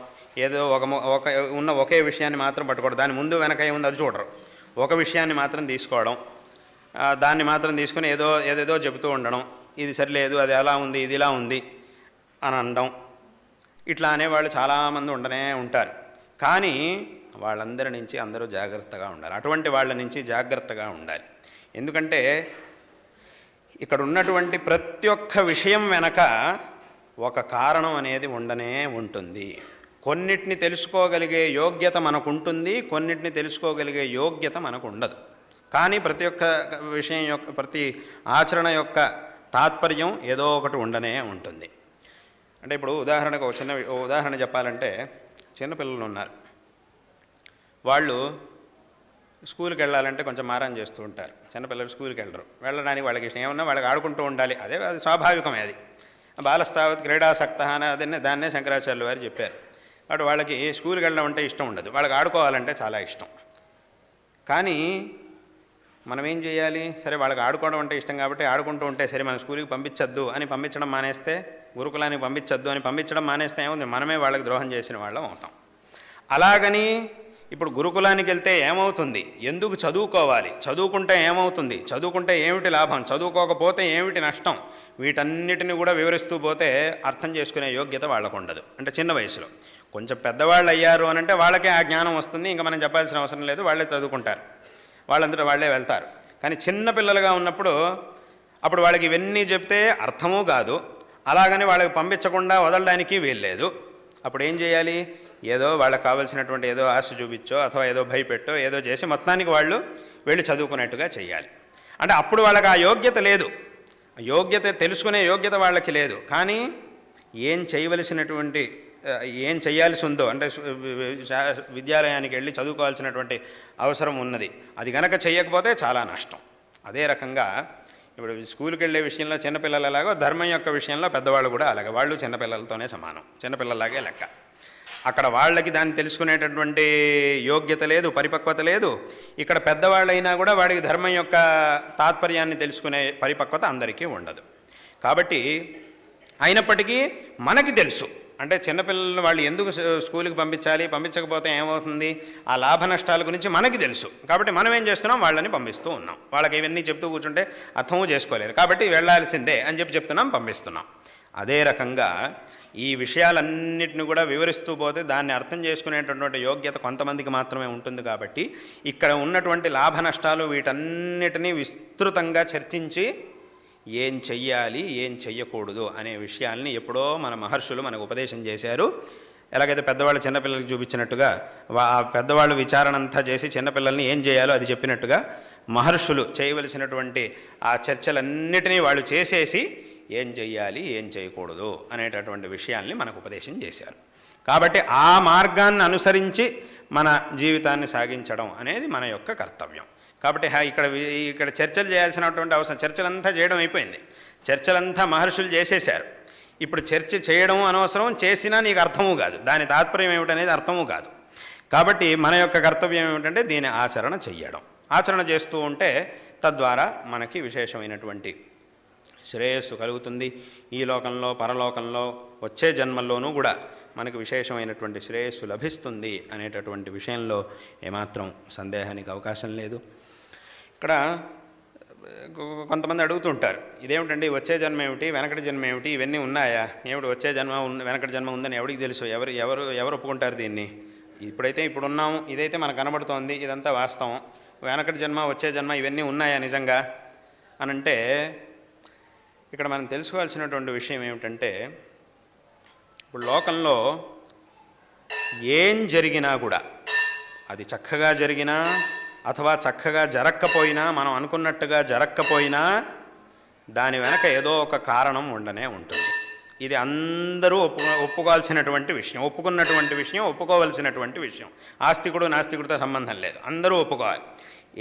S1: ఏదో ఒకే విషయాన్ని మాత్రం పట్టుకోవడం, దాని ముందు వెనక ఏముంది అది చూడరు. ఒక విషయాన్ని మాత్రం తీసుకోవడం, దాన్ని మాత్రం తీసుకుని ఏదేదో చెబుతూ ఉండడం, ఇది సరిలేదు, అది అలా ఉంది, ఇది ఇలా ఉంది అని అనడం. ఇట్లా అనేవాళ్ళు చాలామంది ఉండనే ఉంటారు. కానీ వాళ్ళందరి నుంచి అందరూ జాగ్రత్తగా ఉండాలి. అటువంటి వాళ్ళ నుంచి జాగ్రత్తగా ఉండాలి. ఎందుకంటే ఇక్కడ ఉన్నటువంటి ప్రతి ఒక్క విషయం వెనక ఒక కారణం అనేది ఉండనే ఉంటుంది. కొన్నిటిని తెలుసుకోగలిగే యోగ్యత మనకు ఉంటుంది, కొన్నిటిని తెలుసుకోగలిగే యోగ్యత మనకు ఉండదు. కానీ ప్రతి ఒక్క విషయం యొక్క, ప్రతి ఆచరణ యొక్క తాత్పర్యం ఏదో ఒకటి ఉండనే ఉంటుంది. అంటే ఇప్పుడు ఉదాహరణకు ఒక చిన్న ఉదాహరణ చెప్పాలంటే, చిన్నపిల్లలు ఉన్నారు, వాళ్ళు స్కూల్కి వెళ్ళాలంటే కొంచెం మారం చేస్తూ ఉంటారు. చిన్నపిల్లలు స్కూల్కి వెళ్ళడానికి వాళ్ళకి ఇష్టం ఏమన్నా వాళ్ళకి ఆడుకుంటూ ఉండాలి, అది స్వాభావికమే. అది బాలస్తావత్ క్రీడాసక్త అని దాన్నే శంకరాచార్యులు వారు చెప్పారు. కాబట్టి వాళ్ళకి స్కూల్కి వెళ్ళడం అంటే ఇష్టం ఉండదు, వాళ్ళకి ఆడుకోవాలంటే చాలా ఇష్టం. కానీ మనం ఏం చేయాలి, సరే వాళ్ళకి ఆడుకోవడం అంటే ఇష్టం కాబట్టి ఆడుకుంటూ ఉంటే సరే మనం స్కూల్కి పంపించద్దు అని పంపించడం మానేస్తే, గురుకులానికి పంపించద్దు అని పంపించడం మానేస్తే ఏముంది, మనమే వాళ్ళకి ద్రోహం చేసిన వాళ్ళం అవుతాం. అలాగని ఇప్పుడు గురుకులానికి వెళ్తే ఏమవుతుంది, ఎందుకు చదువుకోవాలి, చదువుకుంటే ఏమవుతుంది, చదువుకుంటే ఏమిటి లాభం, చదువుకోకపోతే ఏమిటి నష్టం, వీటన్నిటిని కూడా వివరిస్తూ పోతే అర్థం చేసుకునే యోగ్యత వాళ్ళకు ఉండదు. అంటే చిన్న వయసులో. కొంచెం పెద్దవాళ్ళు అయ్యారు అని అంటే వాళ్ళకే ఆ జ్ఞానం వస్తుంది, ఇంకా మనం చెప్పాల్సిన అవసరం లేదు, వాళ్ళే చదువుకుంటారు, వాళ్ళందరూ వాళ్ళే వెళ్తారు. కానీ చిన్న పిల్లలుగా ఉన్నప్పుడు అప్పుడు వాళ్ళకి ఇవన్నీ చెప్తే అర్థమూ కాదు, అలాగని వాళ్ళకి పంపించకుండా వదలడానికి వీల్లేదు. అప్పుడు ఏం చేయాలి, ఏదో వాళ్ళకి కావాల్సినటువంటి ఏదో ఆశ చూపించో అథవా ఏదో భయపెట్టో ఏదో చేసి మొత్తానికి వాళ్ళు వెళ్ళి చదువుకునేట్టుగా చేయాలి. అంటే అప్పుడు వాళ్ళకి ఆ యోగ్యత లేదు, యోగ్యత తెలుసుకునే యోగ్యత వాళ్ళకి లేదు. కానీ ఏం చేయవలసినటువంటి ఏం చేయాల్సి ఉందో అంటే విద్యాలయానికి వెళ్ళి చదువుకోవాల్సినటువంటి అవసరం ఉన్నది, అది గనక చేయకపోతే చాలా నష్టం. అదే రకంగా ఇప్పుడు స్కూల్కి వెళ్ళే విషయంలో చిన్నపిల్లలు ఎలాగో ధర్మం యొక్క విషయంలో పెద్దవాళ్ళు కూడా అలాగే, వాళ్ళు చిన్నపిల్లలతోనే సమానం, చిన్నపిల్లలాగే లెక్క. అక్కడ వాళ్ళకి దాన్ని తెలుసుకునేటటువంటి యోగ్యత లేదు, పరిపక్వత లేదు. ఇక్కడ పెద్దవాళ్ళైనా కూడా వాడికి ధర్మం యొక్క తాత్పర్యాన్ని తెలుసుకునే పరిపక్వత అందరికీ ఉండదు. కాబట్టి అయినప్పటికీ మనకి తెలుసు, అంటే చిన్నపిల్లలు వాళ్ళు ఎందుకు స్కూల్కి పంపించాలి, పంపించకపోతే ఏమవుతుంది, ఆ లాభ నష్టాల గురించి మనకి తెలుసు. కాబట్టి మనం ఏం చేస్తున్నాం, వాళ్ళని పంపిస్తూ ఉన్నాం. వాళ్ళకి ఇవన్నీ చెప్తూ కూర్చుంటే అర్థమూ చేసుకోలేరు, కాబట్టి వెళ్ళాల్సిందే అని చెప్తున్నాం, పంపిస్తున్నాం. అదే రకంగా ఈ విషయాలన్నిటిని కూడా వివరిస్తూ పోతే దాన్ని అర్థం చేసుకునేటటువంటి యోగ్యత కొంతమందికి మాత్రమే ఉంటుంది. కాబట్టి ఇక్కడ ఉన్నటువంటి లాభ నష్టాలు వీటన్నిటినీ విస్తృతంగా చర్చించి ఏం చెయ్యాలి, ఏం చెయ్యకూడదు అనే విషయాల్ని ఎప్పుడో మన మహర్షులు మనకు ఉపదేశం చేశారు. ఎలాగైతే పెద్దవాళ్ళు చిన్నపిల్లలకి చూపించినట్టుగా ఆ పెద్దవాళ్ళు విచారణ అంతా చేసి చిన్నపిల్లల్ని ఏం చేయాలో అది చెప్పినట్టుగా మహర్షులు చేయవలసినటువంటి ఆ చర్చలన్నిటినీ వాళ్ళు చేసేసి ఏం చెయ్యాలి, ఏం చేయకూడదు అనేటటువంటి విషయాల్ని మనకు ఉపదేశం చేశారు. కాబట్టి ఆ మార్గాన్ని అనుసరించి మన జీవితాన్ని సాగించడం అనేది మన యొక్క కర్తవ్యం. కాబట్టి ఇక్కడ చర్చలు చేయాల్సినటువంటి అవసరం, చర్చలంతా చేయడం అయిపోయింది, చర్చలంతా మహర్షులు చేసేశారు. ఇప్పుడు చర్చ చేయడం అనవసరం, చేసినా నీకు అర్థము కాదు, దాని తాత్పర్యం ఏమిటనేది అర్థము కాదు. కాబట్టి మన యొక్క కర్తవ్యం ఏమిటంటే దీని ఆచరణ చెయ్యడం. ఆచరణ చేస్తూ ఉంటే తద్వారా మనకి విశేషమైనటువంటి శ్రేయస్సు కలుగుతుంది. ఈ లోకంలో, పరలోకంలో, వచ్చే జన్మల్లోనూ కూడా మనకు విశేషమైనటువంటి శ్రేయస్సు లభిస్తుంది అనేటటువంటి విషయంలో ఏమాత్రం సందేహానికి అవకాశం లేదు. ఇక్కడ కొంతమంది అడుగుతుంటారు, ఇదేమిటండి వచ్చే జన్మ ఏమిటి, వెనకటి జన్మ ఏమిటి, ఇవన్నీ ఉన్నాయా, ఏమిటి వచ్చే జన్మ వెనకటి జన్మ ఉందని ఎవరికి తెలుసు, ఎవరు ఒప్పుకుంటారు దీన్ని? ఇప్పుడైతే ఇప్పుడు ఉన్నాము, ఇదైతే మనకు కనబడుతోంది, ఇదంతా వాస్తవం. వెనకటి జన్మ, వచ్చే జన్మ ఇవన్నీ ఉన్నాయా నిజంగా అనంటే, ఇక్కడ మనం తెలుసుకోవాల్సినటువంటి విషయం ఏమిటంటే, ఇప్పుడు లోకంలో ఏం జరిగినా కూడా అది చక్కగా జరిగినా అథవా చక్కగా జరక్కపోయినా, మనం అనుకున్నట్టుగా జరక్కపోయినా దాని వెనక ఏదో ఒక కారణం ఉండనే ఉంటుంది. ఇది అందరూ ఒప్పుకోవాల్సినటువంటి విషయం, ఒప్పుకున్నటువంటి విషయం, ఒప్పుకోవాల్సినటువంటి విషయం. ఆస్తికుడు నాస్తికుడితో సంబంధం లేదు, అందరూ ఒప్పుకోవాలి.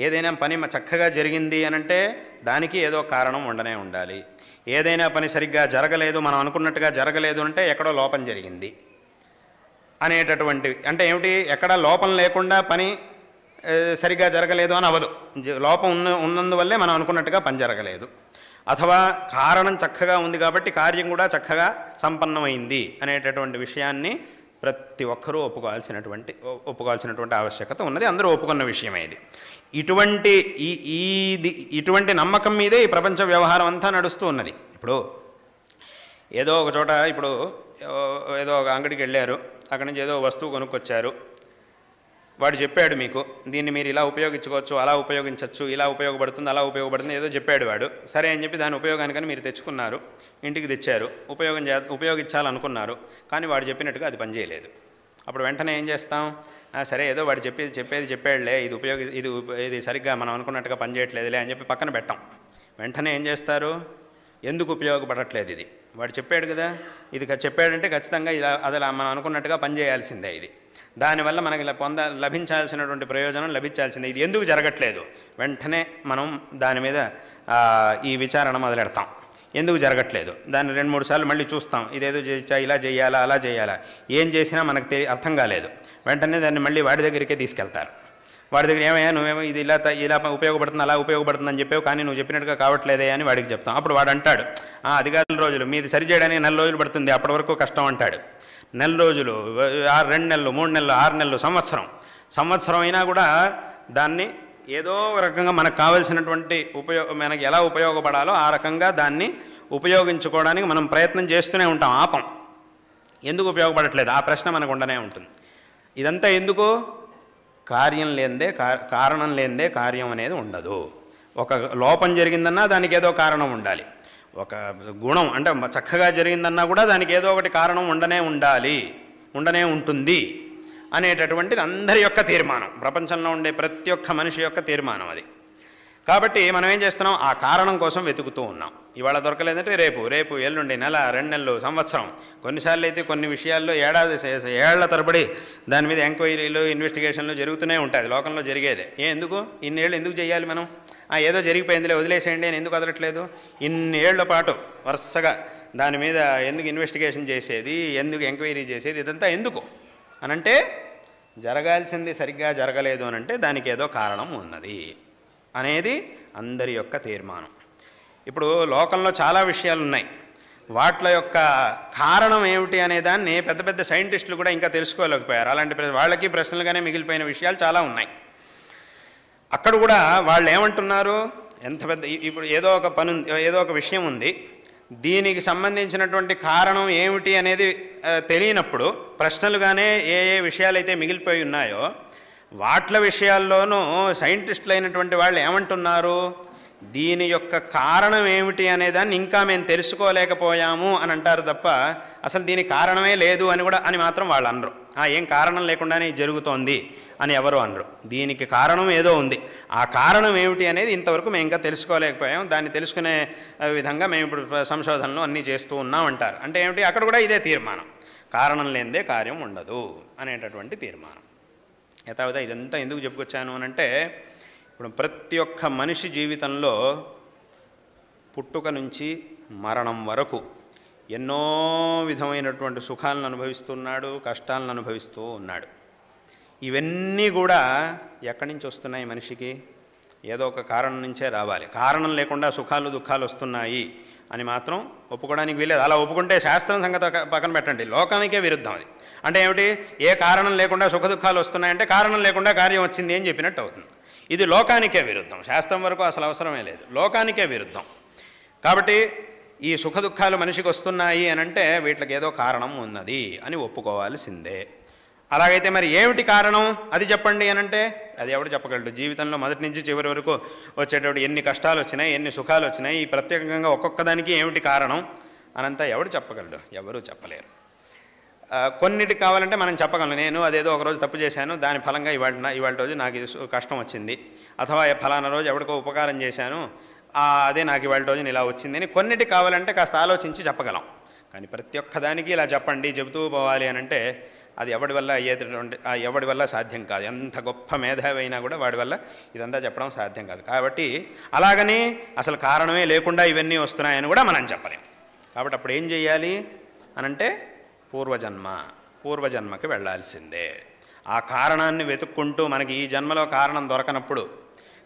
S1: ఏదైనా పని చక్కగా జరిగింది అనంటే దానికి ఏదో కారణం ఉండనే ఉండాలి. ఏదైనా పని సరిగ్గా జరగలేదు, మనం అనుకున్నట్టుగా జరగలేదు అంటే ఎక్కడో లోపం జరిగింది అనేటటువంటి, అంటే ఏమిటి, ఎక్కడ లోపం లేకుండా పని సరిగ్గా జరగలేదు అని అవ్వదు. లోపం ఉన్నందువల్లే మనం అనుకున్నట్టుగా పని జరగలేదు. అథవా కారణం చక్కగా ఉంది కాబట్టి కార్యం కూడా చక్కగా సంపన్నమైంది అనేటటువంటి విషయాన్ని ప్రతి ఒక్కరూ ఒప్పుకోవాల్సినటువంటి ఆవశ్యకత ఉన్నది. అందరూ ఒప్పుకున్న విషయమే ఇది. ఇటువంటి నమ్మకం మీదే ఈ ప్రపంచ వ్యవహారం అంతా నడుస్తూ ఉన్నది. ఇప్పుడు ఏదో ఒక చోట, ఇప్పుడు ఏదో ఒక అంగడికి వెళ్ళారు, అక్కడి నుంచి ఏదో వస్తువు కొనుక్కొచ్చారు, వాడు చెప్పాడు మీకు దీన్ని మీరు ఇలా ఉపయోగించుకోవచ్చు, అలా ఉపయోగించవచ్చు, ఇలా ఉపయోగపడుతుంది, అలా ఉపయోగపడుతుంది, ఏదో చెప్పాడు వాడు. సరే అని చెప్పి దాని ఉపయోగానికని మీరు తెచ్చుకున్నారు, ఇంటికి తెచ్చారు, ఉపయోగించాలనుకున్నారు, కానీ వాడు చెప్పినట్టుగా అది పనిచేయలేదు. అప్పుడు వెంటనే ఏం చేస్తాం, సరే ఏదో వాడు చెప్పేది చెప్పాడులే, ఇది సరిగ్గా మనం అనుకున్నట్టుగా పనిచేయట్లేదులే అని చెప్పి పక్కన పెట్టాం. వెంటనే ఏం చేస్తారు, ఎందుకు ఉపయోగపడట్లేదు, ఇది వాడు చెప్పాడు కదా, ఇది చెప్పాడంటే ఖచ్చితంగా అది మనం అనుకున్నట్టుగా పనిచేయాల్సిందే, ఇది దానివల్ల మనకి లభించాల్సినటువంటి ప్రయోజనం లభించాల్సిందే, ఇది ఎందుకు జరగట్లేదు, వెంటనే మనం దాని మీద ఈ విచారణ మొదలెడతాం. ఎందుకు జరగట్లేదు దాన్ని 2-3 సార్లు మళ్ళీ చూస్తాం, ఇదేదో ఇలా చేయాలా, అలా చేయాలా, ఏం చేసినా మనకు అర్థం కాలేదు. వెంటనే దాన్ని మళ్ళీ వాడి దగ్గరికే తీసుకెళ్తారు. వాడి దగ్గర ఏమయ్యా నువ్వేమో ఇది ఇలా ఉపయోగపడుతుంది, అలా ఉపయోగపడుతుంది అని చెప్పావు, కానీ నువ్వు చెప్పినట్టుగా కావట్లేదే అని వాడికి చెప్తాం. అప్పుడు వాడు అంటాడు, అది కాదు రోజులు, మీది సరి చేయడానికి 4 రోజులు పడుతుంది, అప్పటి వరకు కష్టం అంటాడు. 4 రోజులు, 2 నెలలు, 3 నెలలు, 6 నెలలు, సంవత్సరం అయినా కూడా దాన్ని ఏదో రకంగా మనకు కావలసినటువంటి మనకి ఎలా ఉపయోగపడాలో ఆ రకంగా దాన్ని ఉపయోగించుకోవడానికి మనం ప్రయత్నం చేస్తూనే ఉంటాం, ఆపం. ఎందుకు ఉపయోగపడట్లేదు ఆ ప్రశ్న మనకు ఉండనే ఉంటుంది. ఇదంతా ఎందుకు, కారణం లేనిదే కార్యం అనేది ఉండదు. ఒక లోపం జరిగిందన్నా దానికి ఏదో కారణం ఉండాలి, ఒక గుణం అంటే చక్కగా జరిగిందన్నా కూడా దానికి ఏదో ఒకటి కారణం ఉండనే ఉంటుంది అనేటటువంటిది అందరి యొక్క తీర్మానం, ప్రపంచంలో ఉండే ప్రతి ఒక్క మనిషి యొక్క తీర్మానం అది. కాబట్టి మనం ఏం చేస్తున్నాం, ఆ కారణం కోసం వెతుకుతూ ఉన్నాం. ఇవాళ దొరకలేదంటే రేపు, రేపు ఎల్లుండి, నెల, 2 నెలలు, సంవత్సరం, కొన్నిసార్లు అయితే కొన్ని విషయాల్లో ఏడాది ఏళ్ల తరబడి దాని మీద ఎంక్వైరీలు, ఇన్వెస్టిగేషన్లు జరుగుతూనే ఉంటాయి. లోకంలో జరిగేదే. ఎందుకు ఇన్నేళ్ళు ఎందుకు చేయాలి మనం? ఏదో జరిగిపోయిందిలే వదిలేసేయండి అని ఎందుకు వదలట్లేదు? ఇన్నేళ్ల పాటు వరుసగా దాని మీద ఎందుకు ఇన్వెస్టిగేషన్ చేసేది, ఎందుకు ఎంక్వైరీ చేసేది, ఇదంతా ఎందుకు అనంటే జరగాల్సింది సరిగ్గా జరగలేదు అనంటే దానికి ఏదో కారణం ఉన్నది అనేది అందరి యొక్క తీర్మానం. ఇప్పుడు లోకంలో చాలా విషయాలు ఉన్నాయి. వాటి యొక్క కారణం ఏమిటి అనే దాన్ని పెద్ద పెద్ద సైంటిస్టులు కూడా ఇంకా తెలుసుకోలేకపోయారు. అలాంటి వాళ్ళకి ప్రశ్నలుగానే మిగిలిపోయిన విషయాలు చాలా ఉన్నాయి. అక్కడ కూడా వాళ్ళు ఏమంటున్నారు, ఎంత పెద్ద ఇప్పుడు ఏదో ఒక పని ఉంది, ఏదో ఒక విషయం ఉంది, దీనికి సంబంధించినటువంటి కారణం ఏమిటి అనేది తెలియనప్పుడు ప్రశ్నలుగానే ఏ ఏ విషయాలైతే మిగిలిపోయి ఉన్నాయో వాట్ల విషయాల్లోనూ సైంటిస్టులు అయినటువంటి వాళ్ళు ఏమంటున్నారు, దీని యొక్క కారణం ఏమిటి అనేదాన్ని ఇంకా మేము తెలుసుకోలేకపోయాము అని అంటారు తప్ప అసలు దీనికి కారణమే లేదు అని కూడా అని మాత్రం వాళ్ళు అనరు. ఏం కారణం లేకుండానే జరుగుతోంది అని ఎవరు అనరు. దీనికి కారణం ఏదో ఉంది, ఆ కారణం ఏమిటి అనేది ఇంతవరకు మేము ఇంకా తెలుసుకోలేకపోయాం, దాన్ని తెలుసుకునే విధంగా మేము ఇప్పుడు సంశోధనలు అన్నీ చేస్తూ ఉన్నామంటారు. అంటే ఏమిటి, అక్కడ కూడా ఇదే తీర్మానం, కారణం లేనిదే కార్యం ఉండదు అనేటటువంటి తీర్మానం. యథావిధ ఇదంతా ఎందుకు చెప్పుకొచ్చాను అని అంటే, ఇప్పుడు ప్రతి ఒక్క మనిషి జీవితంలో పుట్టుక నుంచి మరణం వరకు ఎన్నో విధమైనటువంటి సుఖాలను అనుభవిస్తున్నాడు, కష్టాలను అనుభవిస్తూ ఉన్నాడు. ఇవన్నీ కూడా ఎక్కడి నుంచి వస్తున్నాయి మనిషికి? ఏదో ఒక కారణం నుంచే రావాలి. కారణం లేకుండా సుఖాలు దుఃఖాలు వస్తున్నాయి అని మాత్రం ఒప్పుకోవడానికి వీలేదు. అలా ఒప్పుకుంటే శాస్త్రం సంగతి పక్కన పెట్టండి, లోకానికే విరుద్ధం అది. అంటే ఏమిటి, ఏ కారణం లేకుండా సుఖ దుఃఖాలు వస్తున్నాయంటే కారణం లేకుండా కార్యం వచ్చింది అని చెప్పినట్టు అవుతుంది. ఇది లోకానికే విరుద్ధం. శాస్త్రం వరకు అసలు అవసరమే లేదు, లోకానికే విరుద్ధం. కాబట్టి ఈ సుఖ దుఃఖాలు మనిషికి వస్తున్నాయి అని అంటే వీటికి ఏదో కారణం ఉన్నది అని ఒప్పుకోవాల్సిందే. అలాగైతే మరి ఏమిటి కారణం అది చెప్పండి అని అంటే అది ఎవడు చెప్పగలడు? జీవితంలో మొదటి నుంచి చివరి వరకు వచ్చేటప్పుడు ఎన్ని కష్టాలు వచ్చినాయి, ఎన్ని సుఖాలు వచ్చినాయి, ఈ ప్రత్యేకంగా ఒక్కొక్క దానికి ఏమిటి కారణం అనంతా ఎవడు చెప్పగలడు? ఎవరూ చెప్పలేరు. కొన్నిటికి కావాలంటే మనం చెప్పగలం. నేను అదేదో ఒకరోజు తప్పు చేశాను, దాని ఫలంగా ఇవాళ రోజు నాకు ఇది కష్టం వచ్చింది, అథవా ఫలానా రోజు ఎవరికో ఉపకారం చేశాను, అదే నాకు ఇవాళ రోజున ఇలా వచ్చింది అని కొన్నిటికి కావాలంటే కాస్త ఆలోచించి చెప్పగలం. కానీ ప్రతి ఒక్కదానికి ఇలా చెప్పండి, చెబుతూ పోవాలి అని అంటే అది ఎవడి వల్ల అయ్యేటటువంటి ఎవడి వల్ల సాధ్యం కాదు. ఎంత గొప్ప మేధావి అయినా కూడా వాడి వల్ల ఇదంతా చెప్పడం సాధ్యం కాదు. కాబట్టి అలాగని అసలు కారణమే లేకుండా ఇవన్నీ వస్తున్నాయని కూడా మనం చెప్పలేం. కాబట్టి అప్పుడు ఏం చేయాలి అనంటే పూర్వజన్మకి వెళ్ళాల్సిందే. ఆ కారణాన్ని వెతుక్కుంటూ మనకి ఈ జన్మలో కారణం దొరకనప్పుడు,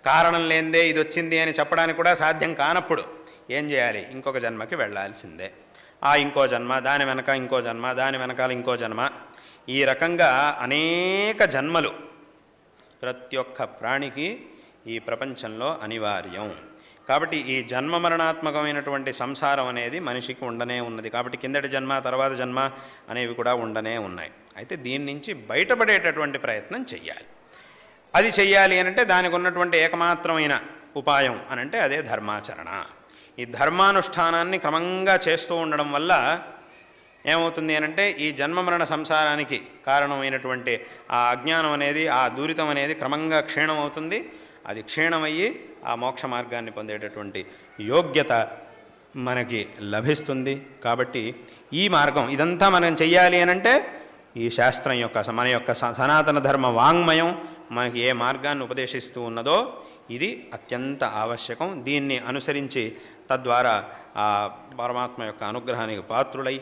S1: కారణం లేనిదే ఇది వచ్చింది అని చెప్పడానికి కూడా సాధ్యం కానప్పుడు ఏం చేయాలి? ఇంకొక జన్మకి వెళ్ళాల్సిందే. ఇంకో జన్మ, దాని వెనక ఇంకో జన్మ, దాని వెనకాల ఇంకో జన్మ, ఈ రకంగా అనేక జన్మలు ప్రతి ఒక్క ప్రాణికి ఈ ప్రపంచంలో అనివార్యం. కాబట్టి ఈ జన్మ మరణాత్మకమైనటువంటి సంసారం అనేది మనిషికి ఉండనే ఉన్నది. కాబట్టి కిందటి జన్మ, తర్వాత జన్మ అనేవి కూడా ఉండనే ఉన్నాయి. అయితే దీని నుంచి బయటపడేటటువంటి ప్రయత్నం చెయ్యాలి. అది చెయ్యాలి అనంటే దానికి ఉన్నటువంటి ఏకమాత్రమైన ఉపాయం అనంటే అదే ధర్మాచరణ. ఈ ధర్మానుష్ఠానాన్ని క్రమంగా చేస్తూ ఉండడం వల్ల ఏమవుతుంది అనంటే ఈ జన్మ మరణ సంసారానికి కారణమైనటువంటి ఆ అజ్ఞానం అనేది, ఆ దూరితం అనేది క్రమంగా క్షీణమవుతుంది. అది క్షీణమయ్యి ఆ మోక్ష మార్గాన్ని పొందేటటువంటి యోగ్యత మనకి లభిస్తుంది. కాబట్టి ఈ మార్గం ఇదంతా మనం చెయ్యాలి అనంటే ఈ శాస్త్రం యొక్క, మన యొక్క సనాతన ధర్మ వాంగ్మయం మనకి ఏ మార్గాన్ని ఉపదేశిస్తూ ఉన్నదో ఇది అత్యంత ఆవశ్యకం. దీన్ని అనుసరించి తద్వారా ఆ పరమాత్మ యొక్క అనుగ్రహానికి పాత్రులై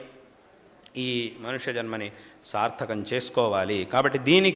S1: ఈ మనుష్య జన్మని సార్థకం చేసుకోవాలి. కాబట్టి దీనికి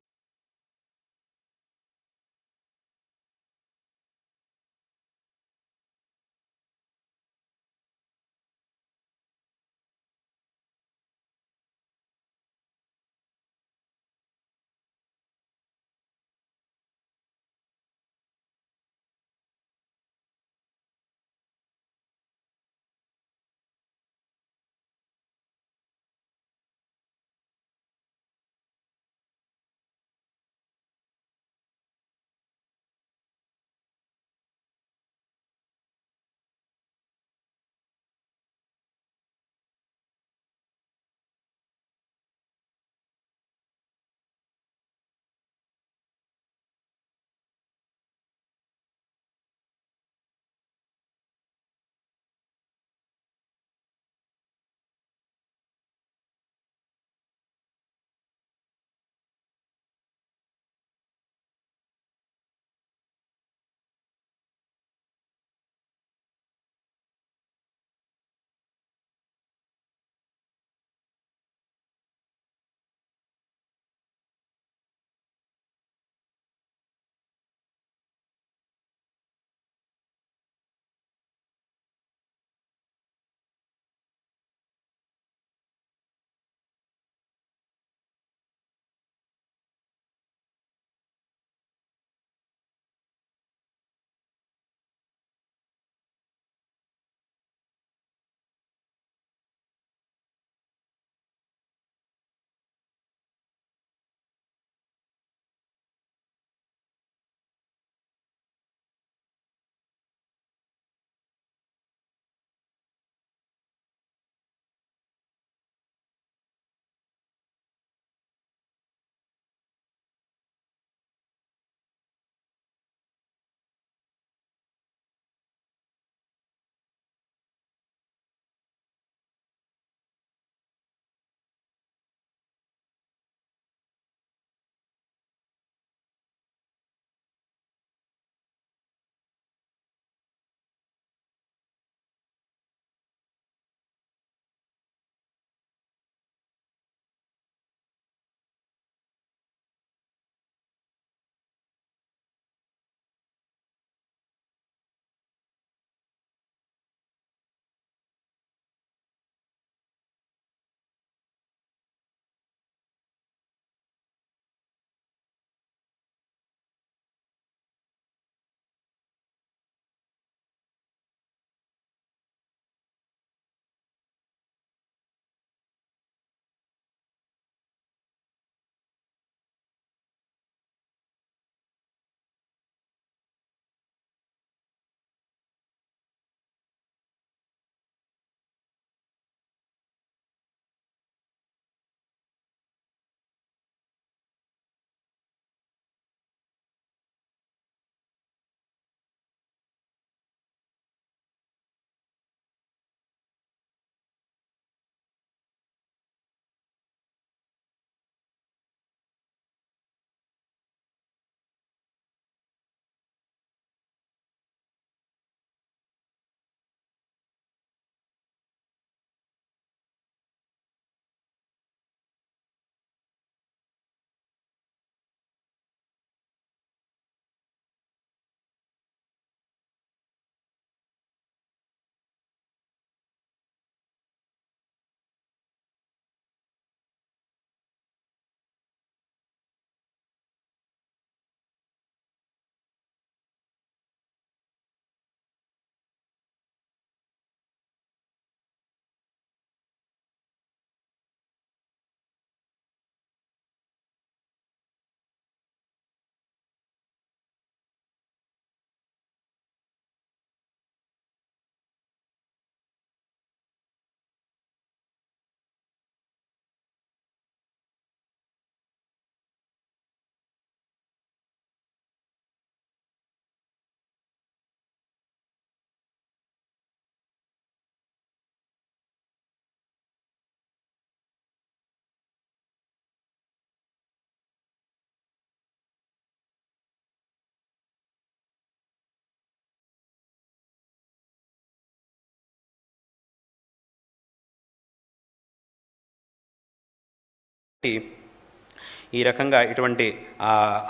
S1: ఈ రకంగా ఇటువంటి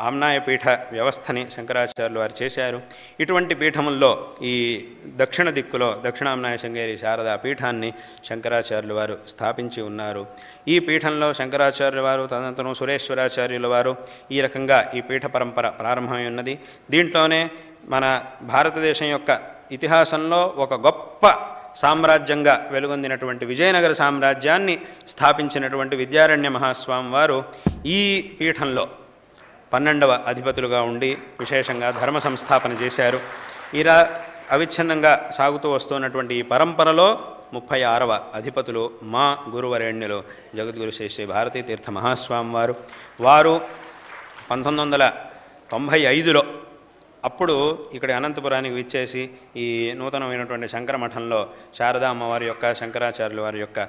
S1: ఆమ్నాయ పీఠ వ్యవస్థని శంకరాచార్యులు వారు చేశారు. ఇటువంటి పీఠముల్లో ఈ దక్షిణ దిక్కులో దక్షిణామ్నాయ శృంగేరి శారదా పీఠాన్ని శంకరాచార్యులు వారు స్థాపించి ఉన్నారు. ఈ పీఠంలో శంకరాచార్యుల వారు తదనంతరం సురేశ్వరాచార్యుల వారు ఈ రకంగా ఈ పీఠ పరంపర ప్రారంభమై ఉన్నది. దీంట్లోనే మన భారతదేశం యొక్క ఇతిహాసంలో ఒక గొప్ప సామ్రాజ్యంగా వెలుగొందినటువంటి విజయనగర సామ్రాజ్యాన్ని స్థాపించినటువంటి విద్యారణ్య మహాస్వామి వారు ఈ పీఠంలో 12వ అధిపతులుగా ఉండి విశేషంగా ధర్మ సంస్థాపన చేశారు. ఇలా అవిచ్ఛిన్నంగా సాగుతూ వస్తున్నటువంటి ఈ పరంపరలో 36వ అధిపతులు మా గురువరేణ్యులు జగద్గురు శ్రీ శ్రీ భారతీ తీర్థ మహాస్వామి వారు. వారు 1995లో అప్పుడు ఇక్కడ అనంతపురానికి విచ్చేసి ఈ నూతనమైనటువంటి శంకర మఠంలో శారదా అమ్మవారి యొక్క శంకరాచార్యుల వారి యొక్క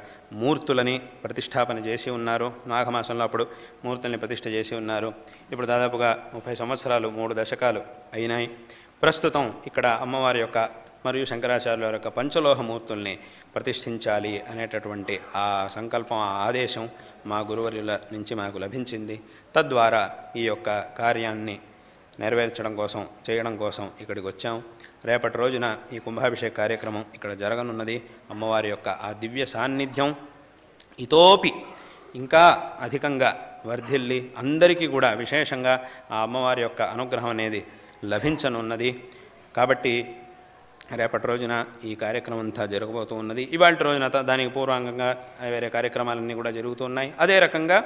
S1: మూర్తులని ప్రతిష్టాపన చేసి ఉన్నారు. మాఘమాసంలో అప్పుడు మూర్తుల్ని ప్రతిష్ఠ చేసి ఉన్నారు. ఇప్పుడు దాదాపుగా 30 సంవత్సరాలు 3 దశకాలు అయినాయి. ప్రస్తుతం ఇక్కడ అమ్మవారి యొక్క మరియు శంకరాచార్యుల వారి యొక్క పంచలోహ మూర్తుల్ని ప్రతిష్ఠించాలి అనేటటువంటి ఆ సంకల్పం, ఆ ఆదేశం మా గురువర్యుల నుంచి మాకు లభించింది. తద్వారా ఈ యొక్క కార్యాన్ని నెరవేర్చడం కోసం, చేయడం కోసం ఇక్కడికి వచ్చాం. రేపటి రోజున ఈ కుంభాభిషేక కార్యక్రమం ఇక్కడ జరగనున్నది. అమ్మవారి యొక్క ఆ దివ్య సాన్నిధ్యం ఇతోపి ఇంకా అధికంగా వర్ధిల్లి అందరికీ కూడా విశేషంగా ఆ అమ్మవారి యొక్క అనుగ్రహం అనేది లభించనున్నది. కాబట్టి రేపటి రోజున ఈ కార్యక్రమం అంతా జరగబోతూ ఉన్నది. ఇవాళ రోజున దానికి పూర్వాంగంగా వేరే కార్యక్రమాలన్నీ కూడా జరుగుతున్నాయి. అదే రకంగా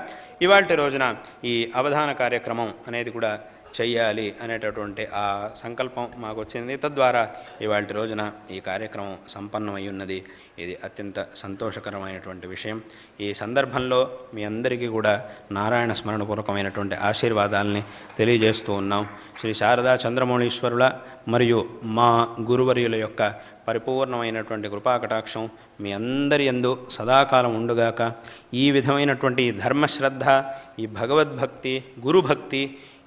S1: ఇవాళ రోజున ఈ అవధాన కార్యక్రమం అనేది కూడా చెయ్యాలి అనేటటువంటి ఆ సంకల్పం మాకు వచ్చింది. తద్వారా ఇవాళ రోజున ఈ కార్యక్రమం సంపన్నమై ఉన్నది. ఇది అత్యంత సంతోషకరమైనటువంటి విషయం. ఈ సందర్భంలో మీ అందరికీ కూడా నారాయణ స్మరణపూర్వకమైనటువంటి ఆశీర్వాదాలని తెలియజేస్తూ ఉన్నాం. శ్రీ శారదా చంద్రమౌళీశ్వరుల మరియు మా గురువర్యుల యొక్క పరిపూర్ణమైనటువంటి కృపాకటాక్షం మీ అందరి యందు సదాకాలం ఉండుగాక. ఈ విధమైనటువంటి ధర్మశ్రద్ధ, ఈ భగవద్భక్తి, గురుభక్తి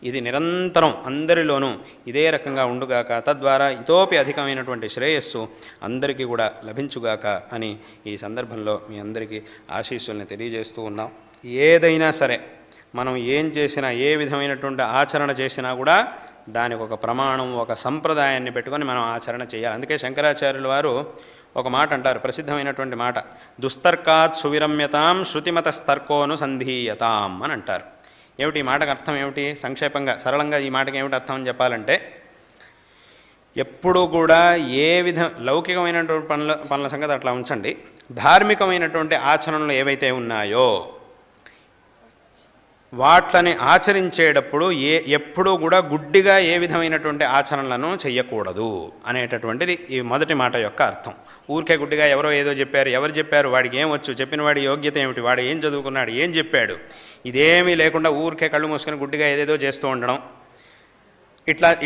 S1: ఇది నిరంతరం అందరిలోనూ ఇదే రకంగా ఉండుగాక. తద్వారా ఇతోపి అధికమైనటువంటి శ్రేయస్సు అందరికీ కూడా లభించుగాక అని ఈ సందర్భంలో మీ అందరికీ ఆశీస్సుల్ని తెలియజేస్తూ ఉన్నాం. ఏదైనా సరే మనం ఏం చేసినా, ఏ విధమైనటువంటి ఆచరణ చేసినా కూడా దానికి ఒక ప్రమాణం, ఒక సంప్రదాయాన్ని పెట్టుకొని మనం ఆచరణ చేయాలి. అందుకే శంకరాచార్యుల వారు ఒక మాట అంటారు, ప్రసిద్ధమైనటువంటి మాట, దుస్తర్కాత్ సువిరమ్యతాం శృతిమతస్తర్కోను సంధీయతాం అని అంటారు. ఏమిటి ఈ మాటకు అర్థం ఏమిటి? సంక్షేపంగా సరళంగా ఈ మాటకి ఏమిటి అర్థం అని చెప్పాలంటే, ఎప్పుడూ కూడా ఏ లౌకికమైనటువంటి పనుల సంగతి అట్లా ఉంచండి, ధార్మికమైనటువంటి ఆచరణలు ఏవైతే ఉన్నాయో వాట్లని ఆచరించేటప్పుడు ఎప్పుడూ కూడా గుడ్డిగా ఏ విధమైనటువంటి ఆచరణలను చెయ్యకూడదు అనేటటువంటిది ఈ మొదటి మాట యొక్క అర్థం. ఊరికే గుడ్డిగా ఎవరో ఏదో చెప్పారు, ఎవరు చెప్పారు, వాడికి ఏం వచ్చు, చెప్పిన వాడి యోగ్యత ఏమిటి, వాడు ఏం చదువుకున్నాడు, ఏం చెప్పాడు, ఇదేమీ లేకుండా ఊరికే కళ్ళు మూసుకొని గుడ్డిగా ఏదేదో చేస్తూ ఉండడం,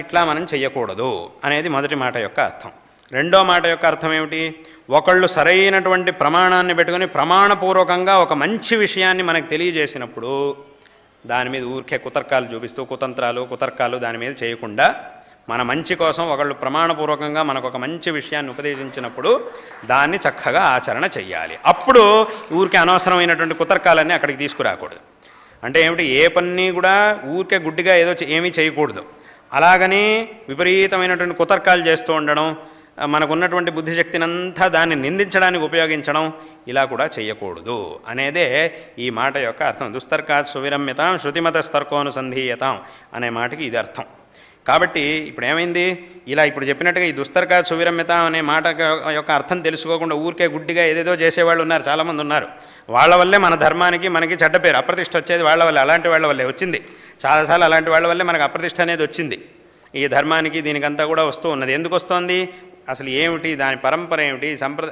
S1: ఇట్లా మనం చెయ్యకూడదు అనేది మొదటి మాట యొక్క అర్థం. రెండో మాట యొక్క అర్థం ఏమిటి? ఒకళ్ళు సరైనటువంటి ప్రమాణాన్ని పెట్టుకొని ప్రమాణపూర్వకంగా ఒక మంచి విషయాన్ని మనకు తెలియజేసినప్పుడు దాని మీద ఊరికే కుతర్కాలు చూపిస్తూ కుతర్కాలు దాని మీద చేయకుండా మన మంచి కోసం ఒకళ్ళు ప్రమాణపూర్వకంగా మనకు ఒక మంచి విషయాన్ని ఉపదేశించినప్పుడు దాన్ని చక్కగా ఆచరణ చెయ్యాలి. అప్పుడు ఊరికే అనవసరమైనటువంటి కుతర్కాలన్నీ అక్కడికి తీసుకురాకూడదు. అంటే ఏమిటి? ఏ పని కూడా ఊరికే గుడ్డిగా ఏమీ చేయకూడదు. అలాగని విపరీతమైనటువంటి కుతర్కాలు చేస్తూ ఉండడం, మనకున్నటువంటి బుద్ధిశక్తినంతా దాన్ని నిందించడానికి ఉపయోగించడం, ఇలా కూడా చేయకూడదు అనేదే ఈ మాట యొక్క అర్థం. దుస్తర్కాత్ సువిరమ్యతాం శృతిమతస్తర్కోనుసంధీయతాం అనే మాటకి ఇది అర్థం. కాబట్టి ఇప్పుడు ఏమైంది? ఇలా ఇప్పుడు చెప్పినట్టుగా ఈ దుస్తర్కాత్ సువిరమ్యతాం అనే మాట యొక్క అర్థం తెలుసుకోకుండా ఊరికే గుడ్డిగా ఏదేదో చేసేవాళ్ళు ఉన్నారు, చాలామంది ఉన్నారు. వాళ్ళ వల్లే మన ధర్మానికి మనకి చెడ్డ పేరు, అప్రతిష్ట వచ్చేది వాళ్ళ వల్లే, అలాంటి వాళ్ళ వల్లే వచ్చింది. చాలాసార్లు అలాంటి వాళ్ళ వల్లే మనకు అప్రతిష్ట అనేది వచ్చింది. ఈ ధర్మానికి దీనికంతా కూడా వస్తూ ఉన్నది. ఎందుకు వస్తోంది? అసలు ఏమిటి దాని పరంపర ఏమిటి,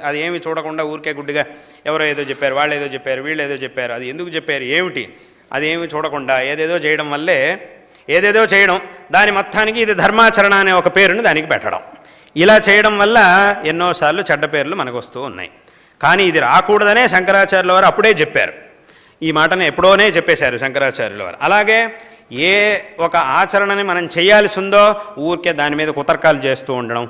S1: అది ఏమి చూడకుండా ఊరికే గుడ్డిగా ఎవరో ఏదో చెప్పారు, వాళ్ళు ఏదో చెప్పారు, వీళ్ళు ఏదో చెప్పారు, అది ఎందుకు చెప్పారు ఏమిటి, అదేమి చూడకుండా ఏదేదో చేయడం వల్లే ఏదేదో చేయడం, దాని మొత్తానికి ఇది ధర్మాచరణ అనే ఒక పేరుని దానికి పెట్టడం, ఇలా చేయడం వల్ల ఎన్నోసార్లు చెడ్డ పేర్లు మనకు వస్తూ ఉన్నాయి. కానీ ఇది రాకూడదనే శంకరాచార్యుల వారు అప్పుడే చెప్పారు. ఈ మాటను ఎప్పుడోనే చెప్పేశారు శంకరాచార్యుల వారు. అలాగే ఏ ఒక ఆచరణని మనం చేయాల్సి ఉందో ఊరికే దాని మీద కుతర్కాలు చేస్తూ ఉండడం,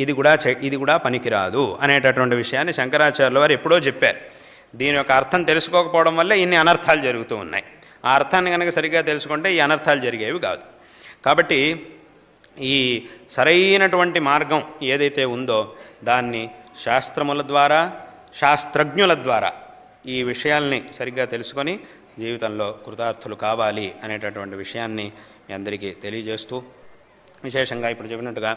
S1: ఇది కూడా పనికిరాదు అనేటటువంటి విషయాన్ని శంకరాచార్యుల వారు ఎప్పుడో చెప్పారు. దీని యొక్క అర్థం తెలుసుకోకపోవడం వల్ల ఇన్ని అనర్థాలు జరుగుతూ ఉన్నాయి. ఆ అర్థాన్ని కనుక సరిగ్గా తెలుసుకుంటే ఈ అనర్థాలు జరిగేవి కాదు. కాబట్టి ఈ సరైనటువంటి మార్గం ఏదైతే ఉందో దాన్ని శాస్త్రముల ద్వారా, శాస్త్రజ్ఞుల ద్వారా ఈ విషయాల్ని సరిగ్గా తెలుసుకొని జీవితంలో కృతార్థులు కావాలి అనేటటువంటి విషయాన్ని మీ అందరికీ తెలియజేస్తూ, విశేషంగా ఇప్పుడు చెప్పినట్టుగా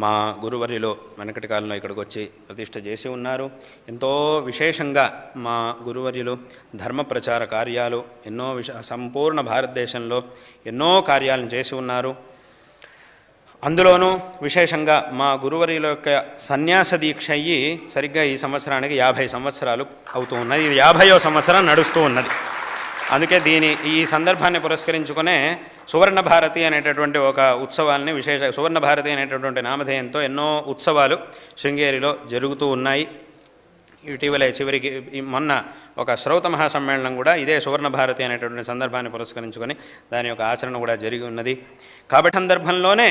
S1: మా గురువర్యులు వెనకటి కాలంలో ఇక్కడికి వచ్చి ప్రతిష్ఠ చేసి ఉన్నారు. ఎంతో విశేషంగా మా గురువర్యులు ధర్మ ప్రచార కార్యాలు ఎన్నో సంపూర్ణ భారతదేశంలో ఎన్నో కార్యాలను చేసి ఉన్నారు. అందులోనూ విశేషంగా మా గురువర్యుల యొక్క సన్యాస దీక్ష అయ్యి సరిగ్గా ఈ సంవత్సరానికి 50 సంవత్సరాలు అవుతూ ఉన్నది. ఇది 50వ సంవత్సరం నడుస్తూ ఉన్నది. అందుకే ఈ సందర్భాన్ని పురస్కరించుకునే సువర్ణ భారతి అనేటటువంటి ఒక ఉత్సవాల్ని సువర్ణ భారతి అనేటటువంటి నామధేయంతో ఎన్నో ఉత్సవాలు శృంగేరిలో జరుగుతూ ఉన్నాయి. ఇటీవలే చివరికి మొన్న ఒక శ్రౌత మహాసమ్మేళనం కూడా ఇదే సువర్ణ భారతి అనేటటువంటి సందర్భాన్ని పురస్కరించుకొని దాని యొక్క ఆచరణ కూడా జరిగి ఉన్నది. కాబట్టి సందర్భంలోనే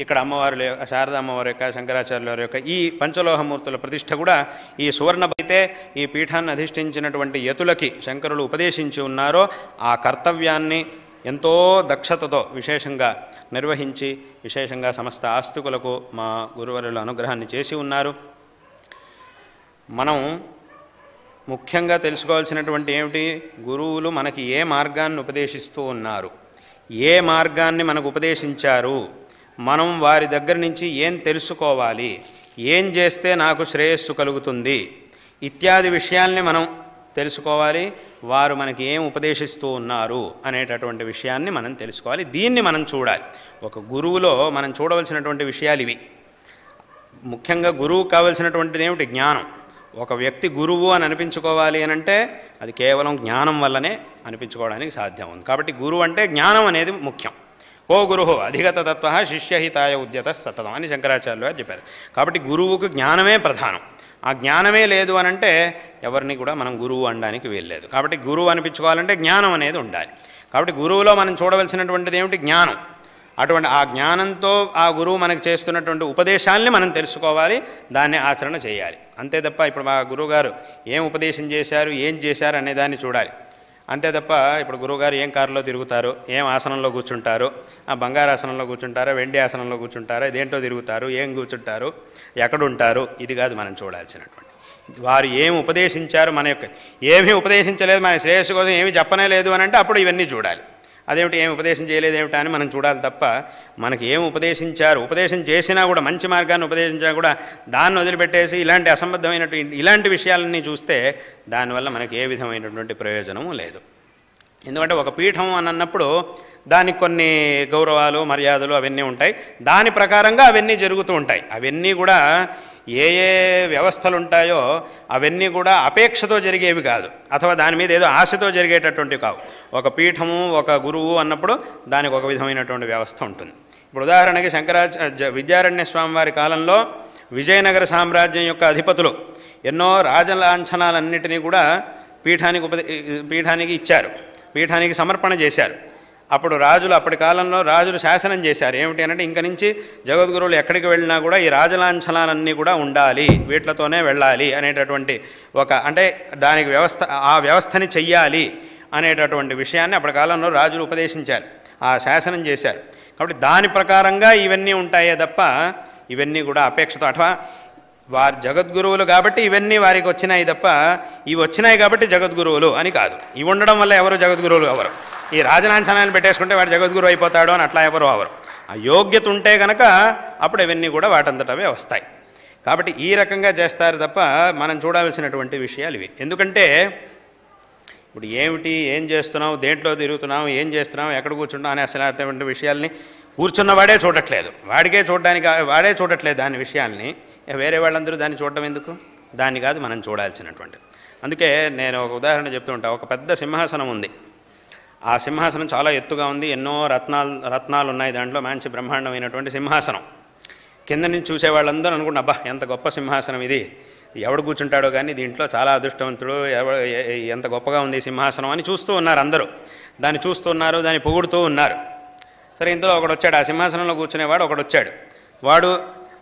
S1: ఇక్కడ అమ్మవారు శారదా అమ్మవారి యొక్క, శంకరాచార్యుల యొక్క ఈ పంచలోహమూర్తుల ప్రతిష్ఠ కూడా ఈ సువర్ణ అయితే ఈ పీఠాన్ని అధిష్ఠించినటువంటి యతులకి శంకరులు ఉపదేశించి ఉన్నారో ఆ కర్తవ్యాన్ని ఎంతో దక్షతతో విశేషంగా నిర్వహించి విశేషంగా సమస్త ఆస్తికులకు మా గురువరుల అనుగ్రహాన్ని చేసి ఉన్నారు. మనం ముఖ్యంగా తెలుసుకోవాల్సినటువంటి ఏమిటి, గురువులు మనకి ఏ మార్గాన్ని ఉపదేశిస్తూ ఉన్నారు, ఏ మార్గాన్ని మనకు ఉపదేశించారు, మనం వారి దగ్గర నుంచి ఏం తెలుసుకోవాలి, ఏం చేస్తే నాకు శ్రేయస్సు కలుగుతుంది ఇత్యాది విషయాల్ని మనం తెలుసుకోవాలి. వారు మనకి ఏం ఉపదేశిస్తూ ఉన్నారు అనేటటువంటి విషయాన్ని మనం తెలుసుకోవాలి. దీన్ని మనం చూడాలి. ఒక గురువులో మనం చూడవలసినటువంటి విషయాలు ఇవి. ముఖ్యంగా గురువుకు కావలసినటువంటిది ఏమిటి, జ్ఞానం. ఒక వ్యక్తి గురువు అని అనిపించుకోవాలి అని అంటే అది కేవలం జ్ఞానం వల్లనే అనిపించుకోవడానికి సాధ్యం ఉంది. కాబట్టి గురువు అంటే జ్ఞానం అనేది ముఖ్యం. ఓ గురువు అధిగత తత్వ శిష్యహితాయ ఉద్యత సతతం అని శంకరాచార్యులు గారు చెప్పారు. కాబట్టి గురువుకు జ్ఞానమే ప్రధానం. ఆ జ్ఞానమే లేదు అని అంటే ఎవరిని కూడా మనం గురువు అనడానికి వీల్లేదు. కాబట్టి గురువు అనిపించుకోవాలంటే జ్ఞానం అనేది ఉండాలి. కాబట్టి గురువులో మనం చూడవలసినటువంటిది ఏమిటి, జ్ఞానం. అటువంటి ఆ జ్ఞానంతో ఆ గురువు మనకు చేస్తున్నటువంటి ఉపదేశాల్ని మనం తెలుసుకోవాలి, దాన్ని ఆచరణ చేయాలి. అంతే తప్ప ఇప్పుడు మా గురువుగారు ఏం ఉపదేశం చేశారు, ఏం చేశారు అనే దాన్ని చూడాలి. అంతే తప్ప ఇప్పుడు గురువుగారు ఏం కారులో తిరుగుతారు, ఏం ఆసనంలో కూర్చుంటారు, ఆ బంగారు ఆసనంలో కూర్చుంటారా, వెండి ఆసనంలో కూర్చుంటారా, దేంట్లో తిరుగుతారు, ఏం కూర్చుంటారు, ఎక్కడుంటారు, ఇది కాదు మనం చూడాల్సినటువంటి. వారు ఏం ఉపదేశించారు, మన యొక్క ఏమీ ఉపదేశించలేదు, మన శ్రేయస్సు కోసం ఏమీ చెప్పనే లేదు అని అంటే అప్పుడు ఇవన్నీ చూడాలి. అదేమిటి, ఏం ఉపదేశం చేయలేదు ఏమిటా అని మనం చూడాలి తప్ప మనకి ఏం ఉపదేశించారు, ఉపదేశం చేసినా కూడా మంచి మార్గాన్ని ఉపదేశించినా కూడా దాన్ని వదిలిపెట్టేసి ఇలాంటి అసంబద్ధమైనటువంటి ఇలాంటి విషయాలన్నీ చూస్తే దానివల్ల మనకి ఏ విధమైనటువంటి ప్రయోజనము లేదు. ఎందుకంటే ఒక పీఠం అని అన్నప్పుడు దానికి కొన్ని గౌరవాలు మర్యాదలు అవన్నీ ఉంటాయి. దాని ప్రకారంగా అవన్నీ జరుగుతూ ఉంటాయి. అవన్నీ కూడా ఏ ఏ వ్యవస్థలు ఉంటాయో అవన్నీ కూడా అపేక్షతో జరిగేవి కాదు, అథవా దాని మీద ఏదో ఆశతో జరిగేటటువంటివి కావు. ఒక పీఠము ఒక గురువు అన్నప్పుడు దానికి ఒక విధమైనటువంటి వ్యవస్థ ఉంటుంది. ఇప్పుడు ఉదాహరణకి విద్యారణ్య స్వామి వారి కాలంలో విజయనగర సామ్రాజ్యం యొక్క అధిపతులు ఎన్నో రాజలాంఛనాలన్నిటినీ కూడా పీఠానికి ఇచ్చారు, పీఠానికి సమర్పణ చేశారు. అప్పుడు అప్పటి కాలంలో రాజులు శాసనం చేశారు. ఏమిటి అంటే ఇంక నుంచి జగద్గురువులు ఎక్కడికి వెళ్ళినా కూడా ఈ రాజలాంఛనాలన్నీ కూడా ఉండాలి, వీటితోనే వెళ్ళాలి అనేటటువంటి అంటే దానికి ఆ వ్యవస్థని చెయ్యాలి అనేటటువంటి విషయాన్ని అప్పటి కాలంలో రాజులు ఉపదేశించారు, ఆ శాసనం చేశారు. కాబట్టి దాని ప్రకారంగా ఇవన్నీ ఉంటాయే తప్ప ఇవన్నీ కూడా అపేక్షతో అథవా వారి జగద్గురువులు కాబట్టి ఇవన్నీ వారికి వచ్చినాయి తప్ప ఇవి వచ్చినాయి కాబట్టి జగద్గురువులు అని కాదు. ఇవి ఉండడం వల్ల ఎవరు జగద్గురువులు ఎవరు, ఈ రాజలాంఛనాన్ని పెట్టేసుకుంటే వాడు జగద్గురు అయిపోతాడు అని అట్లా ఎవరు అవరు. ఆ యోగ్యత ఉంటే కనుక అప్పుడు ఇవన్నీ కూడా వాటంతటవే వస్తాయి. కాబట్టి ఈ రకంగా చేస్తారు తప్ప మనం చూడాల్సినటువంటి విషయాలు ఇవి. ఎందుకంటే ఇప్పుడు ఏమిటి, ఏం చేస్తున్నావు, దేంట్లో తిరుగుతున్నావు, ఏం చేస్తున్నావు, ఎక్కడ కూర్చుంటావు అనే అసలు అటువంటి విషయాల్ని కూర్చున్నవాడే చూడట్లేదు, వాడే చూడట్లేదు దాని విషయాల్ని. వేరే వాళ్ళందరూ దాన్ని చూడటం ఎందుకు, దాన్ని కాదు మనం చూడాల్సినటువంటి. అందుకే నేను ఒక ఉదాహరణ చెప్తూ ఉంటాను. ఒక పెద్ద సింహాసనం ఉంది, ఆ సింహాసనం చాలా ఎత్తుగా ఉంది, ఎన్నో రత్నాలు ఉన్నాయి దాంట్లో, మంచి బ్రహ్మాండమైనటువంటి సింహాసనం. కింద నుంచి చూసే వాళ్ళందరూ అనుకుంటున్నా, అబ్బా ఎంత గొప్ప సింహాసనం ఇది, ఎవడు కూర్చుంటాడో కానీ దీంట్లో చాలా అదృష్టవంతుడు, ఎంత గొప్పగా ఉంది సింహాసనం అని చూస్తూ ఉన్నారు అందరూ. దాన్ని చూస్తూ ఉన్నారు, దాన్ని పొగుడుతూ ఉన్నారు. సరే, ఇందులో ఒకడు వచ్చాడు, ఆ సింహాసనంలో కూర్చునేవాడు ఒకడు వచ్చాడు.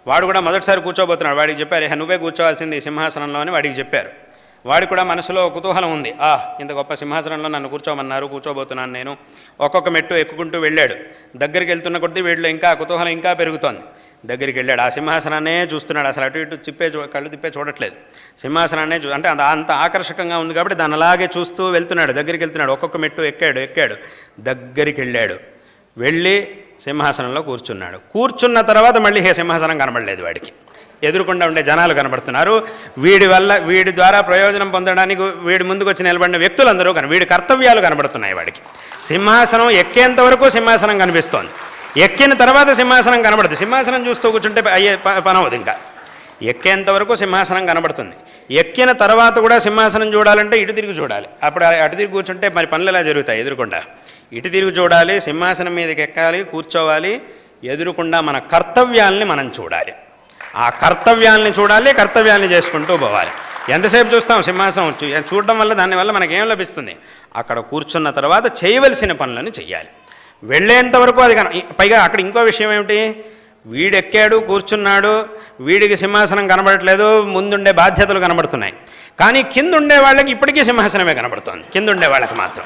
S1: వాడు కూడా మొదటిసారి కూర్చోబోతున్నాడు. వాడికి చెప్పారు, నువ్వే కూర్చోవాల్సింది సింహాసనంలో అని వాడికి చెప్పారు. వాడికి కూడా మనసులో కుతూహలం ఉంది. ఇంత గొప్ప సింహాసనంలో నన్ను కూర్చోమన్నారు, కూర్చోబోతున్నాను నేను. ఒక్కొక్క మెట్టు ఎక్కుకుంటూ వెళ్ళాడు. దగ్గరికి వెళ్తున్న కొద్దీ వీడిలో ఇంకా కుతూహలం ఇంకా పెరుగుతోంది. దగ్గరికి వెళ్ళాడు, ఆ సింహాసనాన్నే చూస్తున్నాడు. అసలు అటు ఇటు కళ్ళు తిప్పే చూడట్లేదు. సింహాసనాన్నే అంటే అంత ఆకర్షకంగా ఉంది కాబట్టి దాన్ని అలాగే చూస్తూ వెళ్తున్నాడు. దగ్గరికి వెళ్తున్నాడు, ఒక్కొక్క మెట్టు ఎక్కాడు. దగ్గరికి వెళ్ళి సింహాసనంలో కూర్చున్నాడు. కూర్చున్న తర్వాత మళ్ళీ సింహాసనం కనబడలేదు వాడికి. ఎదురుకుండా ఉండే జనాలు కనబడుతున్నారు. వీడి ద్వారా ప్రయోజనం పొందడానికి వీడి ముందుకు వచ్చి నిలబడిన వ్యక్తులందరూ వీడి కర్తవ్యాలు కనబడుతున్నాయి వాడికి. సింహాసనం ఎక్కేంత వరకు సింహాసనం కనిపిస్తోంది. ఎక్కిన తర్వాత సింహాసనం కనబడుతుంది. సింహాసనం చూస్తూ కూర్చుంటే అయ్యే పని అవ్వదు. ఇంకా ఎక్కేంత వరకు సింహాసనం కనబడుతుంది. ఎక్కిన తర్వాత కూడా సింహాసనం చూడాలంటే ఇటు తిరిగి చూడాలి. అప్పుడు అటు తిరిగి కూర్చుంటే మరి పనులు ఎలా జరుగుతాయి? ఎదురుకుండా ఇటు తిరిగి చూడాలి, సింహాసనం మీదకి ఎక్కాలి, కూర్చోవాలి. ఎదురుకుండా మన కర్తవ్యాల్ని మనం చూడాలి. ఆ కర్తవ్యాల్ని చూడాలి, కర్తవ్యాల్ని చేసుకుంటూ పోవాలి. ఎంతసేపు చూస్తాం సింహాసనం చూడడం వల్ల? దానివల్ల మనకేం లభిస్తుంది? అక్కడ కూర్చున్న తర్వాత చేయవలసిన పనులను చెయ్యాలి. వెళ్ళేంతవరకు అది పైగా అక్కడ ఇంకో విషయం ఏమిటి? వీడెక్కాడు, కూర్చున్నాడు, వీడికి సింహాసనం కనబడట్లేదు, ముందుండే బాధ్యతలు కనబడుతున్నాయి. కానీ కిందుండే వాళ్ళకి ఇప్పటికీ సింహాసనమే కనబడుతోంది. కిందుండే వాళ్ళకి మాత్రం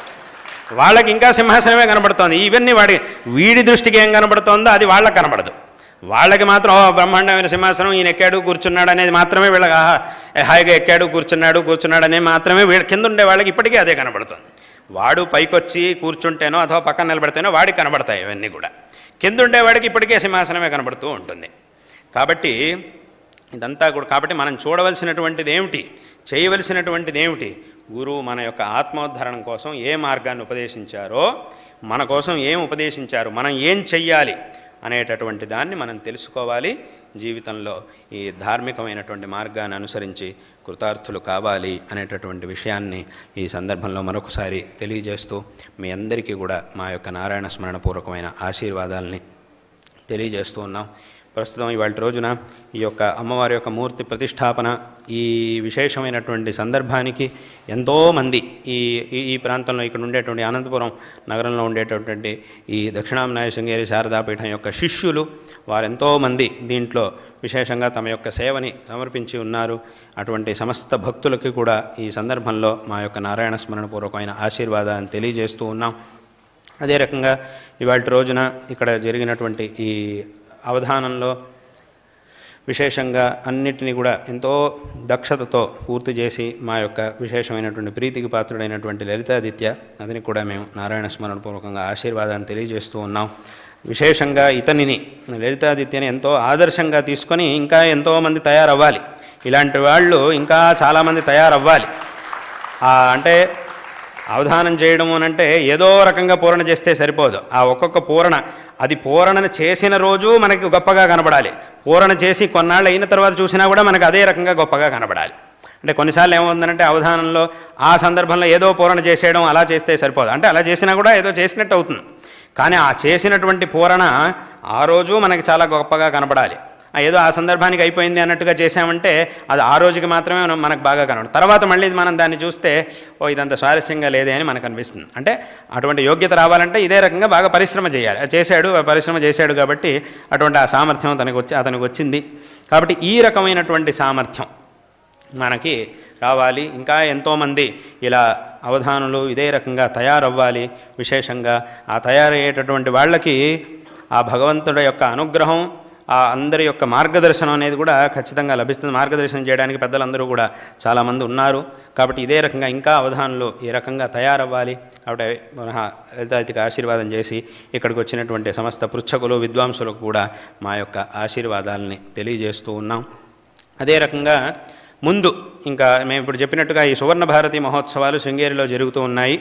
S1: వాళ్ళకి ఇంకా సింహాసనమే కనబడుతోంది. ఇవన్నీ వీడి దృష్టికి ఏం కనబడుతోందో అది వాళ్ళకి కనబడదు. వాళ్ళకి మాత్రం బ్రహ్మాండమైన సింహాసనం, ఈయన ఎక్కాడు కూర్చున్నాడు అనేది మాత్రమే వీళ్ళకి హాయిగా ఎక్కాడు కూర్చున్నాడు అనేది మాత్రమే కింద ఉండే వాళ్ళకి ఇప్పటికీ అదే కనబడుతుంది. వాడు పైకొచ్చి కూర్చుంటేనో అథవా పక్కన నిలబడితేనో వాడికి కనబడతాయి ఇవన్నీ కూడా. కింద ఉండేవాడికి ఇప్పటికే సింహాసనమే కనబడుతూ ఉంటుంది. కాబట్టి ఇదంతా కూడా కాబట్టి మనం చూడవలసినటువంటిది ఏమిటి, చేయవలసినటువంటిది ఏమిటి? గురువు మన యొక్క ఆత్మోద్ధరణం కోసం ఏ మార్గాన్ని ఉపదేశించారో, మన కోసం ఏం ఉపదేశించారు, మనం ఏం చెయ్యాలి అనేటటువంటి దాన్ని మనం తెలుసుకోవాలి. జీవితంలో ఈ ధార్మికమైనటువంటి మార్గాన్ని అనుసరించి కృతార్థులు కావాలి అనేటటువంటి విషయాన్ని ఈ సందర్భంలో మరొకసారి తెలియజేస్తూ మీ అందరికీ కూడా మా యొక్క నారాయణ స్మరణపూర్వకమైన ఆశీర్వాదాలని తెలియజేస్తూ ఉన్నాం. ప్రస్తుతం ఇవాళ రోజున ఈ యొక్క అమ్మవారి యొక్క మూర్తి ప్రతిష్టాపన ఈ విశేషమైనటువంటి సందర్భానికి ఎంతోమంది ఈ ప్రాంతంలో ఇక్కడ ఉండేటువంటి అనంతపురం నగరంలో ఉండేటటువంటి ఈ దక్షిణాంనాయ శృంగేరి శారదాపీఠం యొక్క శిష్యులు వారెంతోమంది దీంట్లో విశేషంగా తమ యొక్క సేవని సమర్పించి ఉన్నారు. అటువంటి సమస్త భక్తులకి కూడా ఈ సందర్భంలో మా యొక్క నారాయణ స్మరణపూర్వకమైన ఆశీర్వాదాన్ని తెలియజేస్తూ ఉన్నాం. అదే రకంగా ఇవాళ రోజున ఇక్కడ జరిగినటువంటి ఈ అవధానంలో విశేషంగా అన్నిటినీ కూడా ఎంతో దక్షతతో పూర్తి చేసి మా యొక్క విశేషమైనటువంటి ప్రీతికి పాత్రుడైనటువంటి లలితాదిత్య అతనికి కూడా మేము నారాయణ స్మరణపూర్వకంగా ఆశీర్వాదాన్ని తెలియజేస్తూ ఉన్నాం. విశేషంగా ఇతనిని లలితాదిత్యని ఎంతో ఆదర్శంగా తీసుకొని ఇంకా ఎంతోమంది తయారవ్వాలి. ఇలాంటి వాళ్ళు ఇంకా చాలామంది తయారవ్వాలి. అంటే అవధానం చేయడము అంటే ఏదో రకంగా పూరణ చేస్తే సరిపోదు. ఆ ఒక్కొక్క పూరణ అది పూరణను చేసిన రోజు మనకి గొప్పగా కనబడాలి. పూరణ చేసి కొన్నాళ్ళు అయిన తర్వాత చూసినా కూడా మనకు అదే రకంగా గొప్పగా కనబడాలి. అంటే కొన్నిసార్లు ఏమవుతుందంటే అవధానంలో ఆ సందర్భంలో ఏదో పూరణ చేసేయడం అలా చేస్తే సరిపోదు. అంటే అలా చేసినా కూడా ఏదో చేసినట్టు అవుతుంది. కానీ ఆ చేసినటువంటి పూరణ ఆ రోజు మనకి చాలా గొప్పగా కనబడాలి. ఏదో ఆ సందర్భానికి అయిపోయింది అన్నట్టుగా చేశామంటే అది ఆ రోజుకి మాత్రమే మనకు బాగా కనబడదు. తర్వాత మళ్ళీ మనం దాన్ని చూస్తే ఇదంత స్వారస్యంగా లేదే అని మనకు అనిపిస్తుంది. అంటే అటువంటి యోగ్యత రావాలంటే ఇదే రకంగా బాగా పరిశ్రమ చేయాలి. పరిశ్రమ చేశాడు కాబట్టి అటువంటి ఆ సామర్థ్యం అతనికి వచ్చింది. కాబట్టి ఈ రకమైనటువంటి సామర్థ్యం మనకి రావాలి. ఇంకా ఎంతోమంది ఇలా అవధానులు ఇదే రకంగా తయారవ్వాలి. విశేషంగా ఆ తయారయ్యేటటువంటి వాళ్ళకి ఆ భగవంతుడి యొక్క అనుగ్రహం, ఆ అందరి యొక్క మార్గదర్శనం అనేది కూడా ఖచ్చితంగా లభిస్తుంది. మార్గదర్శనం చేయడానికి పెద్దలందరూ కూడా చాలామంది ఉన్నారు. కాబట్టి ఇదే రకంగా ఇంకా అవధానులు ఈ రకంగా తయారవ్వాలి. కాబట్టి పునః లలితాదిత్యకి ఆశీర్వాదం చేసి ఇక్కడికి వచ్చినటువంటి సమస్త పృచ్ఛకులు విద్వాంసులకు కూడా మా యొక్క ఆశీర్వాదాలని తెలియజేస్తూ ఉన్నాం. అదే రకంగా ముందు ఇంకా మేము ఇప్పుడు చెప్పినట్టుగా ఈ సువర్ణ భారతి మహోత్సవాలు శృంగేరిలో జరుగుతూ ఉన్నాయి.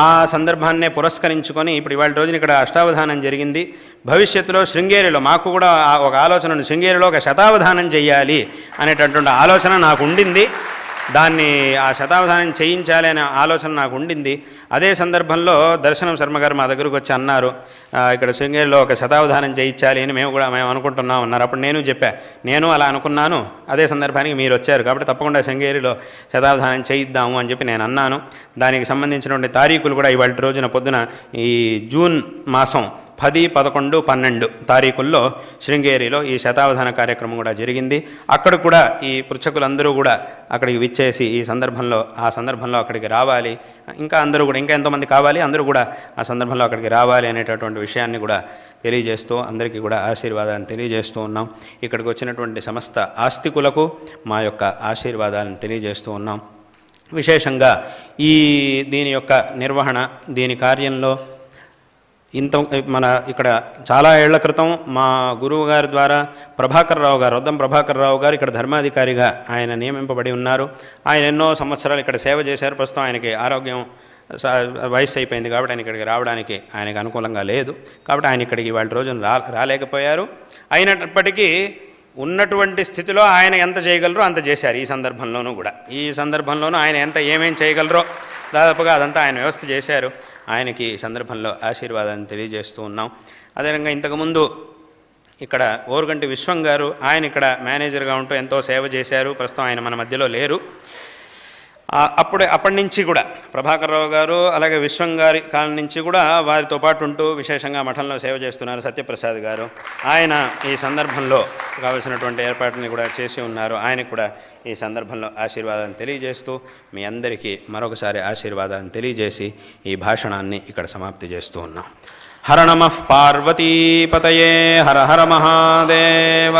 S1: ఆ సందర్భాన్నే పురస్కరించుకొని ఇప్పుడు ఇవాళ రోజున ఇక్కడ అష్టావధానం జరిగింది. భవిష్యత్తులో శృంగేరిలో మాకు కూడా ఒక ఆలోచన ఉంది. శృంగేరిలో ఒక శతావధానం చేయాలి అనేటటువంటి ఆలోచన నాకు ఉండింది. దాన్ని ఆ శతావధానం చేయించాలి అనే ఆలోచన నాకు ఉండింది. అదే సందర్భంలో దర్శనం శర్మ గారు మా దగ్గరకు వచ్చి అన్నారు, ఇక్కడ శృంగేరిలో ఒక శతావధానం చేయించాలి అని మేము అనుకుంటున్నాం అన్నారు. అప్పుడు నేను అలా అనుకున్నాను. అదే సందర్భానికి మీరు వచ్చారు కాబట్టి తప్పకుండా శృంగేరిలో శతావధానం చేయిద్దాము అని చెప్పి నేను అన్నాను. దానికి సంబంధించినటువంటి తారీఖులు కూడా ఇవాళ రోజున పొద్దున ఈ జూన్ మాసం 10, 11, 12 తారీఖుల్లో శృంగేరిలో ఈ శతావధాన కార్యక్రమం కూడా జరిగింది. అక్కడ కూడా ఈ పృచ్ఛకులందరూ కూడా అక్కడికి విచ్చేసి ఆ సందర్భంలో అక్కడికి రావాలి, ఇంకా ఎంతోమంది కావాలి, అందరూ కూడా ఆ సందర్భంలో అక్కడికి రావాలి అనేటటువంటి విషయాన్ని కూడా తెలియజేస్తూ అందరికీ కూడా ఆశీర్వాదాన్ని తెలియజేస్తూ ఉన్నాం. ఇక్కడికి వచ్చినటువంటి సమస్త ఆస్తికులకు మా యొక్క ఆశీర్వాదాలను తెలియజేస్తూ ఉన్నాం. విశేషంగా దీని యొక్క నిర్వహణ, దీని కార్యంలో ఇక్కడ చాలా ఏళ్ల క్రితం మా గురువు గారి ద్వారా రొద్దం ప్రభాకర్ రావు గారు ఇక్కడ ధర్మాధికారిగా ఆయన నియమింపబడి ఉన్నారు. ఆయన ఎన్నో సంవత్సరాలు ఇక్కడ సేవ చేశారు. ప్రస్తుతం ఆయనకి ఆరోగ్యం వయసు అయిపోయింది కాబట్టి ఆయన ఇక్కడికి రావడానికి ఆయనకు అనుకూలంగా లేదు. కాబట్టి ఆయన ఇక్కడికి ఇవాళ రోజున రాలేకపోయారు. అయినప్పటికీ ఉన్నటువంటి స్థితిలో ఆయన ఎంత చేయగలరో అంత చేశారు. ఈ సందర్భంలోనూ ఆయన ఏమేం చేయగలరో దాదాపుగా అదంతా ఆయన వ్యవస్థ చేశారు. ఆయనకి ఈ సందర్భంలో ఆశీర్వాదాన్ని తెలియజేస్తూ ఉన్నాం. అదేవిధంగా ఇంతకుముందు ఇక్కడ ఓరుగంటి విశ్వం గారు, ఆయన ఇక్కడ మేనేజర్గా ఉంటూ ఎంతో సేవ చేశారు. ప్రస్తుతం ఆయన మన మధ్యలో లేరు. అప్పటి నుంచి కూడా ప్రభాకర్ రావు గారు అలాగే విశ్వం గారి కాలం నుంచి కూడా వారితో పాటు ఉంటూ విశేషంగా మఠంలో సేవ చేస్తున్నారు సత్యప్రసాద్ గారు. ఆయన ఈ సందర్భంలో కావలసినటువంటి ఏర్పాటుని కూడా చేసి ఉన్నారు. ఆయనకు కూడా ఈ సందర్భంలో ఆశీర్వాదాన్ని తెలియజేస్తూ మీ అందరికీ మరొకసారి ఆశీర్వాదాన్ని తెలియజేసి ఈ భాషణాన్ని ఇక్కడ సమాప్తి చేస్తూ ఉన్నాం. హర నమః పార్వతీపతయే హర హర మహాదేవ.